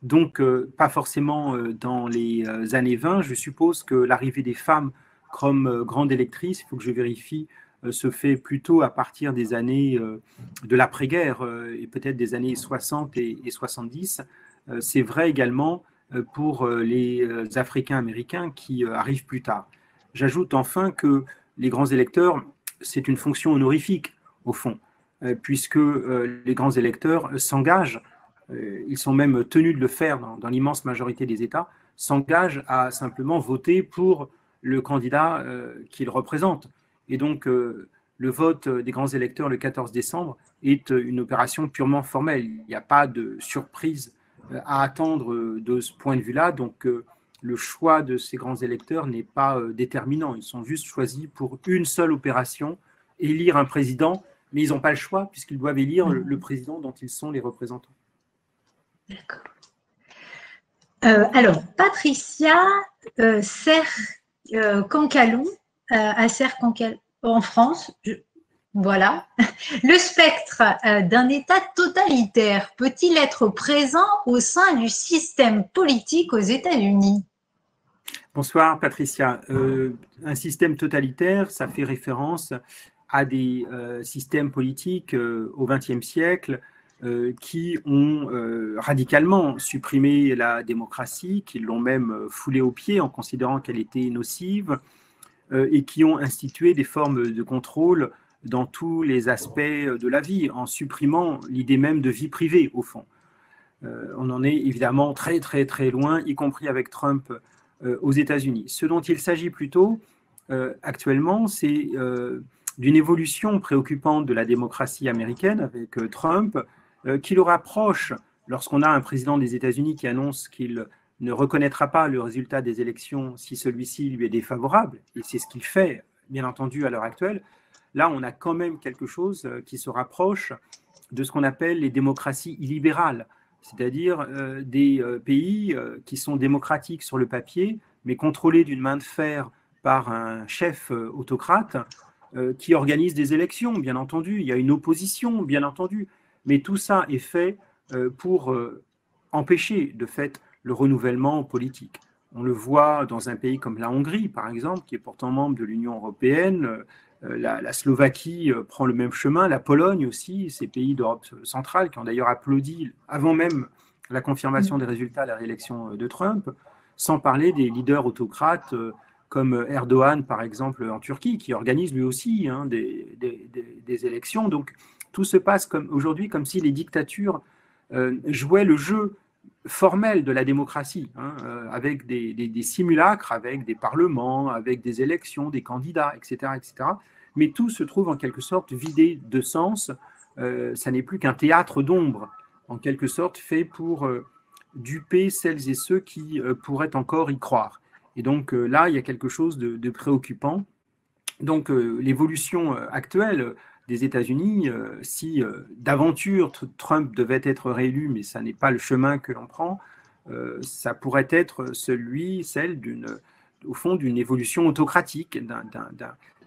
Donc, pas forcément dans les années 20. Je suppose que l'arrivée des femmes comme grandes électrices, il faut que je vérifie, se fait plutôt à partir des années de l'après-guerre et peut-être des années 60 et 70. C'est vrai également pour les Africains-Américains qui arrivent plus tard. J'ajoute enfin que les grands électeurs, c'est une fonction honorifique, au fond, puisque les grands électeurs s'engagent, ils sont même tenus de le faire dans l'immense majorité des États, s'engagent à simplement voter pour le candidat qu'ils représentent. Et donc, le vote des grands électeurs le 14 décembre est une opération purement formelle. Il n'y a pas de surprise à attendre de ce point de vue-là. Donc, le choix de ces grands électeurs n'est pas déterminant. Ils sont juste choisis pour une seule opération, élire un président, mais ils n'ont pas le choix puisqu'ils doivent élire le président dont ils sont les représentants. D'accord. Alors, Patricia Serre-Cancalou, à Serre-Cancalou, en France, voilà. Le spectre d'un État totalitaire peut-il être présent au sein du système politique aux États-Unis? Bonsoir Patricia. Un système totalitaire, ça fait référence à des systèmes politiques au XXe siècle qui ont radicalement supprimé la démocratie, qui l'ont même foulée aux pieds en considérant qu'elle était nocive et qui ont institué des formes de contrôle dans tous les aspects de la vie, en supprimant l'idée même de vie privée, au fond. On en est évidemment très, très, très loin, y compris avec Trump aux États-Unis. Ce dont il s'agit plutôt actuellement, c'est d'une évolution préoccupante de la démocratie américaine avec Trump, qui le rapproche, lorsqu'on a un président des États-Unis qui annonce qu'il ne reconnaîtra pas le résultat des élections si celui-ci lui est défavorable, et c'est ce qu'il fait, bien entendu, à l'heure actuelle. Là, on a quand même quelque chose qui se rapproche de ce qu'on appelle les démocraties illibérales, c'est-à-dire des pays qui sont démocratiques sur le papier, mais contrôlés d'une main de fer par un chef autocrate qui organise des élections, bien entendu. Il y a une opposition, bien entendu, mais tout ça est fait pour empêcher, de fait, le renouvellement politique. On le voit dans un pays comme la Hongrie, par exemple, qui est pourtant membre de l'Union européenne. La Slovaquie prend le même chemin, la Pologne aussi, ces pays d'Europe centrale qui ont d'ailleurs applaudi avant même la confirmation des résultats de la réélection de Trump, sans parler des leaders autocrates comme Erdogan, par exemple, en Turquie, qui organise lui aussi des élections. Donc, tout se passe aujourd'hui comme si les dictatures jouaient le jeu formel de la démocratie, avec des simulacres, avec des parlements, avec des élections, des candidats, etc., etc. Mais tout se trouve en quelque sorte vidé de sens. Ça n'est plus qu'un théâtre d'ombre, en quelque sorte fait pour duper celles et ceux qui pourraient encore y croire. Et donc là, il y a quelque chose de préoccupant. Donc l'évolution actuelle des États-Unis, si d'aventure Trump devait être réélu, mais ça n'est pas le chemin que l'on prend, ça pourrait être celle au fond d'une évolution autocratique,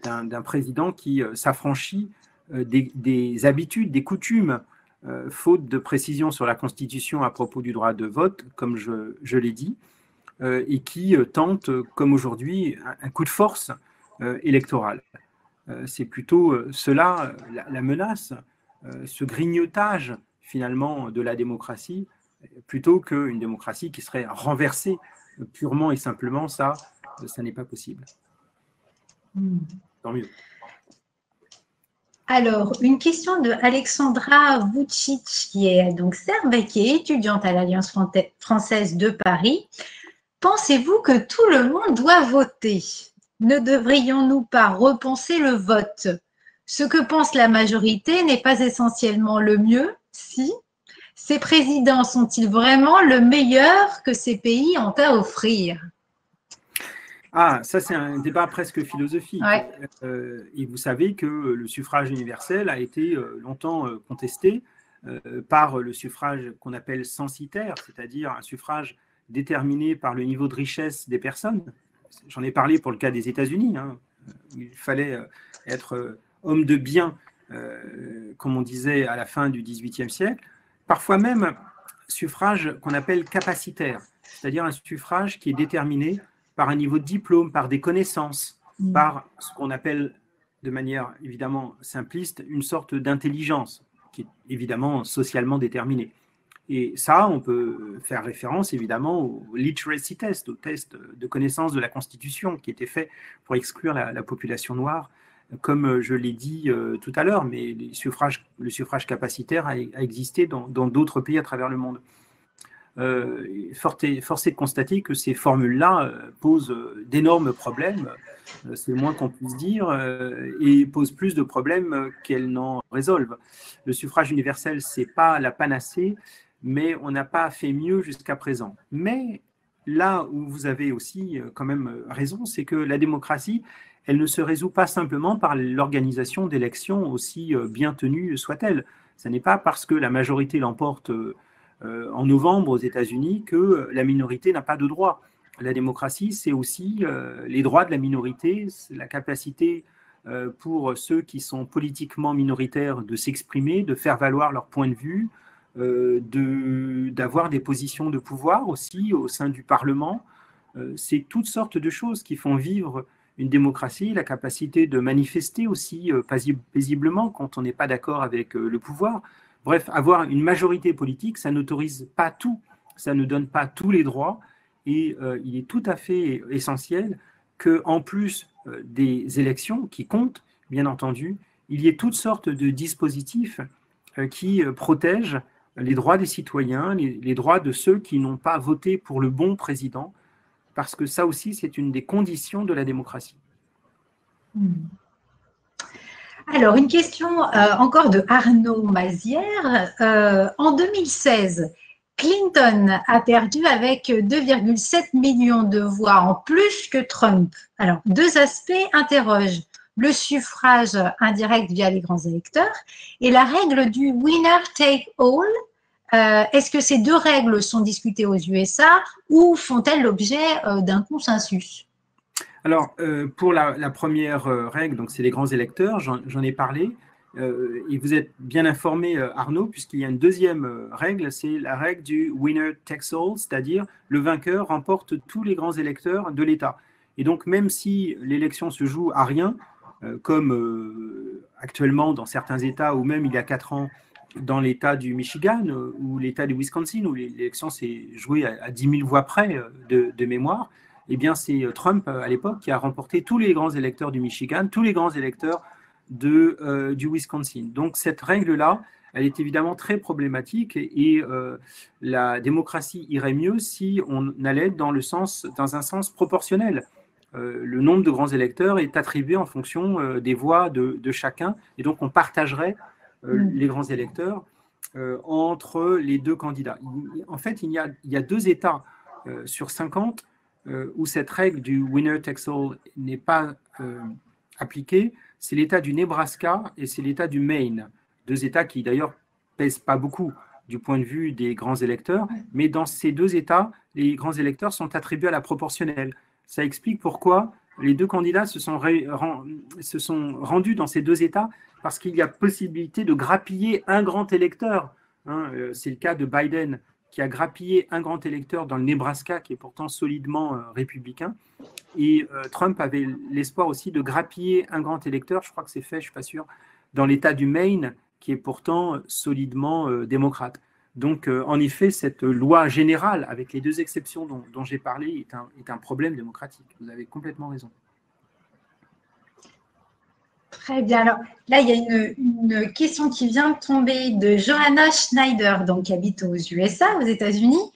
d'un président qui s'affranchit des habitudes, des coutumes, faute de précision sur la Constitution à propos du droit de vote, comme je l'ai dit, et qui tente, comme aujourd'hui, un coup de force électoral. C'est plutôt cela, la menace, ce grignotage finalement de la démocratie, plutôt qu'une démocratie qui serait renversée purement et simplement. Ça n'est pas possible. Tant mieux. Alors, une question de Alexandra Vucic, qui est donc serbe et qui est étudiante à l'Alliance française de Paris. Pensez-vous que tout le monde doit voter ? Ne devrions-nous pas repenser le vote ? Ce que pense la majorité n'est pas essentiellement le mieux, si. Ces présidents sont-ils vraiment le meilleur que ces pays ont à offrir ? Ah, ça c'est un débat presque philosophique. Ouais. Et vous savez que le suffrage universel a été longtemps contesté par le suffrage qu'on appelle censitaire, c'est-à-dire un suffrage déterminé par le niveau de richesse des personnes. J'en ai parlé pour le cas des États-Unis. Il fallait être homme de bien, comme on disait à la fin du XVIIIe siècle. Parfois même suffrage qu'on appelle capacitaire, c'est-à-dire un suffrage qui est déterminé par un niveau de diplôme, par des connaissances, par ce qu'on appelle de manière évidemment simpliste une sorte d'intelligence qui est évidemment socialement déterminée. Et ça, on peut faire référence évidemment au literacy test, au test de connaissance de la Constitution qui était fait pour exclure la population noire, comme je l'ai dit tout à l'heure, mais le suffrage capacitaire a existé dans d'autres pays à travers le monde. Force est de constater que ces formules-là posent d'énormes problèmes, c'est le moins qu'on puisse dire, et posent plus de problèmes qu'elles n'en résolvent. Le suffrage universel, ce n'est pas la panacée, mais on n'a pas fait mieux jusqu'à présent. Mais là où vous avez aussi quand même raison, c'est que la démocratie, elle ne se résout pas simplement par l'organisation d'élections aussi bien tenues soient-elles. Ce n'est pas parce que la majorité l'emporte en novembre aux États-Unis que la minorité n'a pas de droits. La démocratie, c'est aussi les droits de la minorité, la capacité pour ceux qui sont politiquement minoritaires de s'exprimer, de faire valoir leur point de vue, d'avoir des positions de pouvoir aussi au sein du Parlement. C'est toutes sortes de choses qui font vivre une démocratie, la capacité de manifester aussi paisiblement quand on n'est pas d'accord avec le pouvoir. Bref, avoir une majorité politique, ça n'autorise pas tout, ça ne donne pas tous les droits, et il est tout à fait essentiel qu'en plus des élections qui comptent, bien entendu, il y ait toutes sortes de dispositifs qui protègent les droits des citoyens, les droits de ceux qui n'ont pas voté pour le bon président, parce que ça aussi, c'est une des conditions de la démocratie. Alors, une question encore de Arnaud Mazière. En 2016, Clinton a perdu avec 2,7 millions de voix en plus que Trump. Alors, deux aspects interrogent le suffrage indirect via les grands électeurs et la règle du winner take all. Est-ce que ces deux règles sont discutées aux USA ou font-elles l'objet d'un consensus? Alors, pour la première règle, donc c'est les grands électeurs, j'en ai parlé, et vous êtes bien informé, Arnaud, puisqu'il y a une deuxième règle, c'est la règle du winner takes all, c'est-à-dire le vainqueur remporte tous les grands électeurs de l'État. Et donc, même si l'élection se joue à rien, comme actuellement dans certains États, ou même il y a 4 ans, dans l'État du Michigan ou l'État du Wisconsin, où l'élection s'est jouée à 10 000 voix près de mémoire, eh bien, c'est Trump, à l'époque, qui a remporté tous les grands électeurs du Michigan, tous les grands électeurs du Wisconsin. Donc, cette règle-là, elle est évidemment très problématique et la démocratie irait mieux si on allait dans un sens proportionnel. Le nombre de grands électeurs est attribué en fonction des voix de chacun, et donc on partagerait les grands électeurs entre les deux candidats. En fait, il y a 2 États sur 50 où cette règle du winner takes all n'est pas appliquée. C'est l'État du Nebraska et c'est l'État du Maine. 2 États qui d'ailleurs pèsent pas beaucoup du point de vue des grands électeurs, mais dans ces 2 États, les grands électeurs sont attribués à la proportionnelle. Ça explique pourquoi les 2 candidats se sont rendus dans ces 2 États, parce qu'il y a possibilité de grappiller un grand électeur. C'est le cas de Biden, qui a grappillé un grand électeur dans le Nebraska, qui est pourtant solidement républicain. Et Trump avait l'espoir aussi de grappiller un grand électeur, je crois que c'est fait, je ne suis pas sûr, dans l'État du Maine, qui est pourtant solidement démocrate. Donc, en effet, cette loi générale, avec les 2 exceptions dont j'ai parlé, est un problème démocratique. Vous avez complètement raison. Très bien. Alors là, il y a une question qui vient de tomber de Johanna Schneider, donc, qui habite aux USA, aux États-Unis.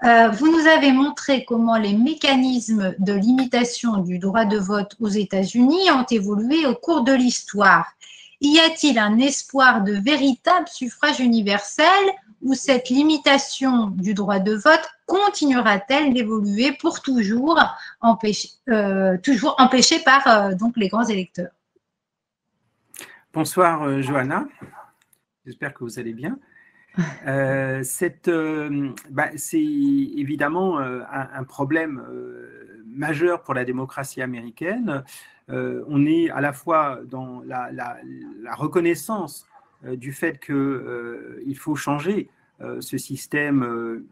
Vous nous avez montré comment les mécanismes de limitation du droit de vote aux États-Unis ont évolué au cours de l'histoire. Y a-t-il un espoir de véritable suffrage universel ou cette limitation du droit de vote continuera-t-elle d'évoluer pour toujours empêchée par donc les grands électeurs? Bonsoir Johanna, j'espère que vous allez bien. C'est évidemment un problème majeur pour la démocratie américaine. On est à la fois dans la reconnaissance du fait qu'il faut changer ce système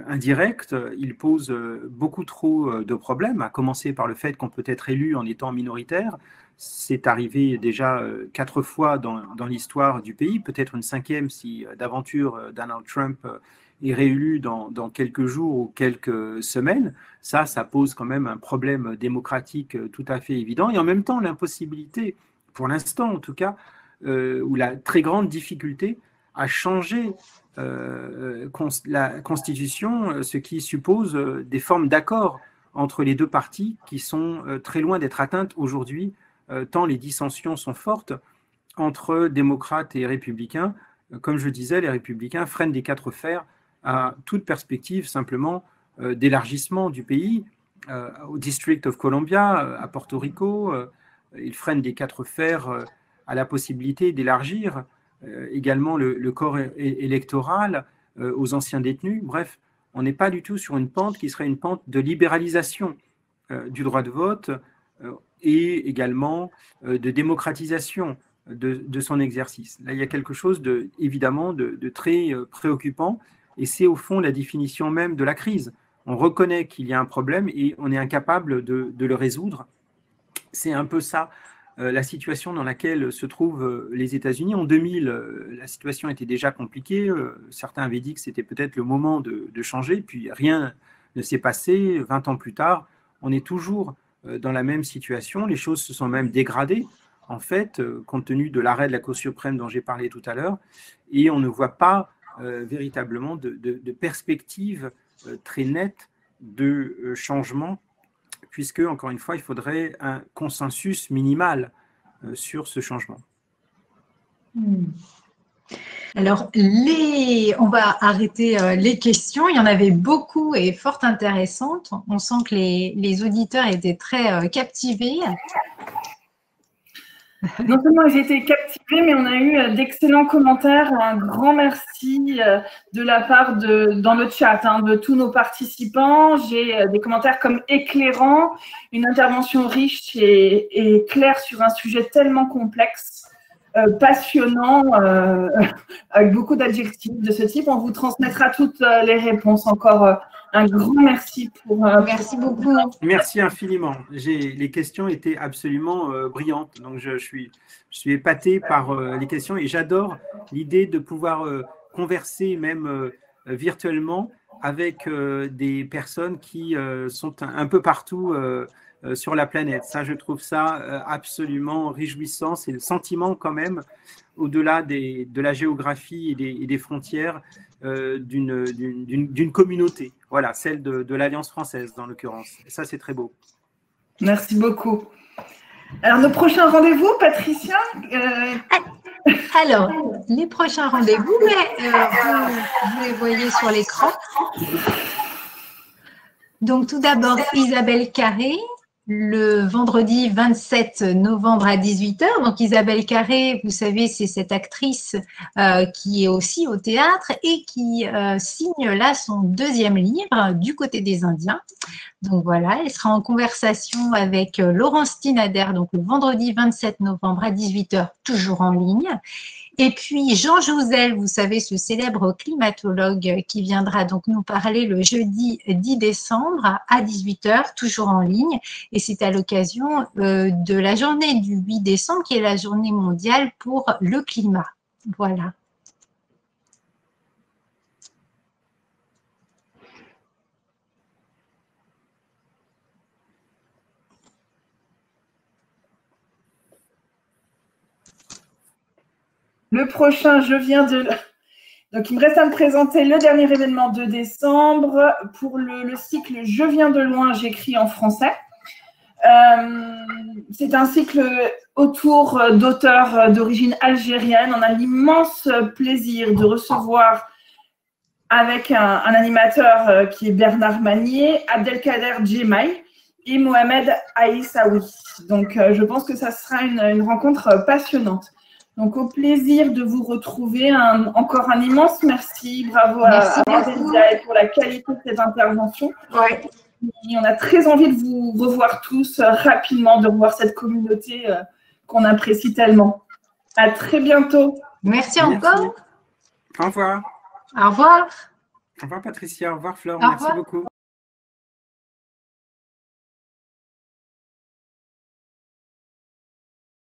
indirect. Il pose beaucoup trop de problèmes, à commencer par le fait qu'on peut être élu en étant minoritaire. C'est arrivé déjà 4 fois dans l'histoire du pays, peut-être une 5e si d'aventure Donald Trump est réélu dans quelques jours ou quelques semaines. Ça pose quand même un problème démocratique tout à fait évident. Et en même temps, l'impossibilité, pour l'instant en tout cas, ou la très grande difficulté à changer la Constitution, ce qui suppose des formes d'accord entre les deux parties qui sont très loin d'être atteintes aujourd'hui, tant les dissensions sont fortes entre démocrates et républicains. Comme je disais, les républicains freinent des 4 fers à toute perspective simplement d'élargissement du pays, au District of Columbia, à Porto Rico. Ils freinent des 4 fers à la possibilité d'élargir également le corps électoral aux anciens détenus. Bref, on n'est pas du tout sur une pente qui serait une pente de libéralisation du droit de vote et également de démocratisation de son exercice. Là, il y a quelque chose évidemment de très préoccupant, et c'est au fond la définition même de la crise. On reconnaît qu'il y a un problème et on est incapable de le résoudre. C'est un peu ça la situation dans laquelle se trouvent les États-Unis. En 2000, la situation était déjà compliquée. Certains avaient dit que c'était peut-être le moment de changer, puis rien ne s'est passé. 20 ans plus tard, on est toujours dans la même situation. Les choses se sont même dégradées, en fait, compte tenu de l'arrêt de la Cour suprême dont j'ai parlé tout à l'heure, et on ne voit pas véritablement de perspective très nette de changement, puisque, encore une fois, il faudrait un consensus minimal sur ce changement. Alors, on va arrêter les questions. Il y en avait beaucoup et fort intéressantes. On sent que les auditeurs étaient très captivés. Non seulement j'ai été captivée, mais on a eu d'excellents commentaires. Un grand merci de la part dans le chat de tous nos participants. J'ai des commentaires comme éclairant, une intervention riche et claire sur un sujet tellement complexe, passionnant, avec beaucoup d'adjectifs de ce type. On vous transmettra toutes les réponses. Encore un grand merci merci beaucoup. Merci infiniment. Les questions étaient absolument brillantes. Donc, je suis épaté par les questions et j'adore l'idée de pouvoir converser même virtuellement avec des personnes qui sont un peu partout sur la planète. Ça, je trouve ça absolument réjouissant. C'est le sentiment quand même, au-delà de la géographie et des frontières, d'une communauté. Voilà, celle de l'Alliance française, dans l'occurrence. Et ça, c'est très beau. Merci beaucoup. Alors, nos prochains rendez-vous, Patricia Alors, les prochains rendez-vous, vous les voyez sur l'écran. Donc, tout d'abord, Isabelle Carré, le vendredi 27 novembre à 18 h. Donc, Isabelle Carré, vous savez, c'est cette actrice qui est aussi au théâtre et qui signe là son 2e livre, Du côté des Indiens. Donc, voilà, elle sera en conversation avec Laurence Tinader, donc le vendredi 27 novembre à 18 h, toujours en ligne. Et puis, Jean Jouzel, vous savez, ce célèbre climatologue qui viendra donc nous parler le jeudi 10 décembre à 18 h, toujours en ligne. Et c'est à l'occasion de la journée du 8 décembre, qui est la journée mondiale pour le climat. Voilà. Le prochain, donc, il me reste à me présenter le dernier événement de décembre pour le cycle « Je viens de loin, j'écris en français ». C'est un cycle autour d'auteurs d'origine algérienne. On a l'immense plaisir de recevoir avec un animateur qui est Bernard Magnier, Abdelkader Djemaï et Mohamed Aïssaoui. Donc, je pense que ça sera une rencontre passionnante. Donc, au plaisir de vous retrouver. Encore un immense merci. Bravo à Marie pour la qualité de cette intervention. Ouais. Et on a très envie de vous revoir tous rapidement, de revoir cette communauté qu'on apprécie tellement. À très bientôt. Merci encore. Au revoir. Au revoir. Au revoir, Patricia. Au revoir, Flore. Au revoir. Merci beaucoup.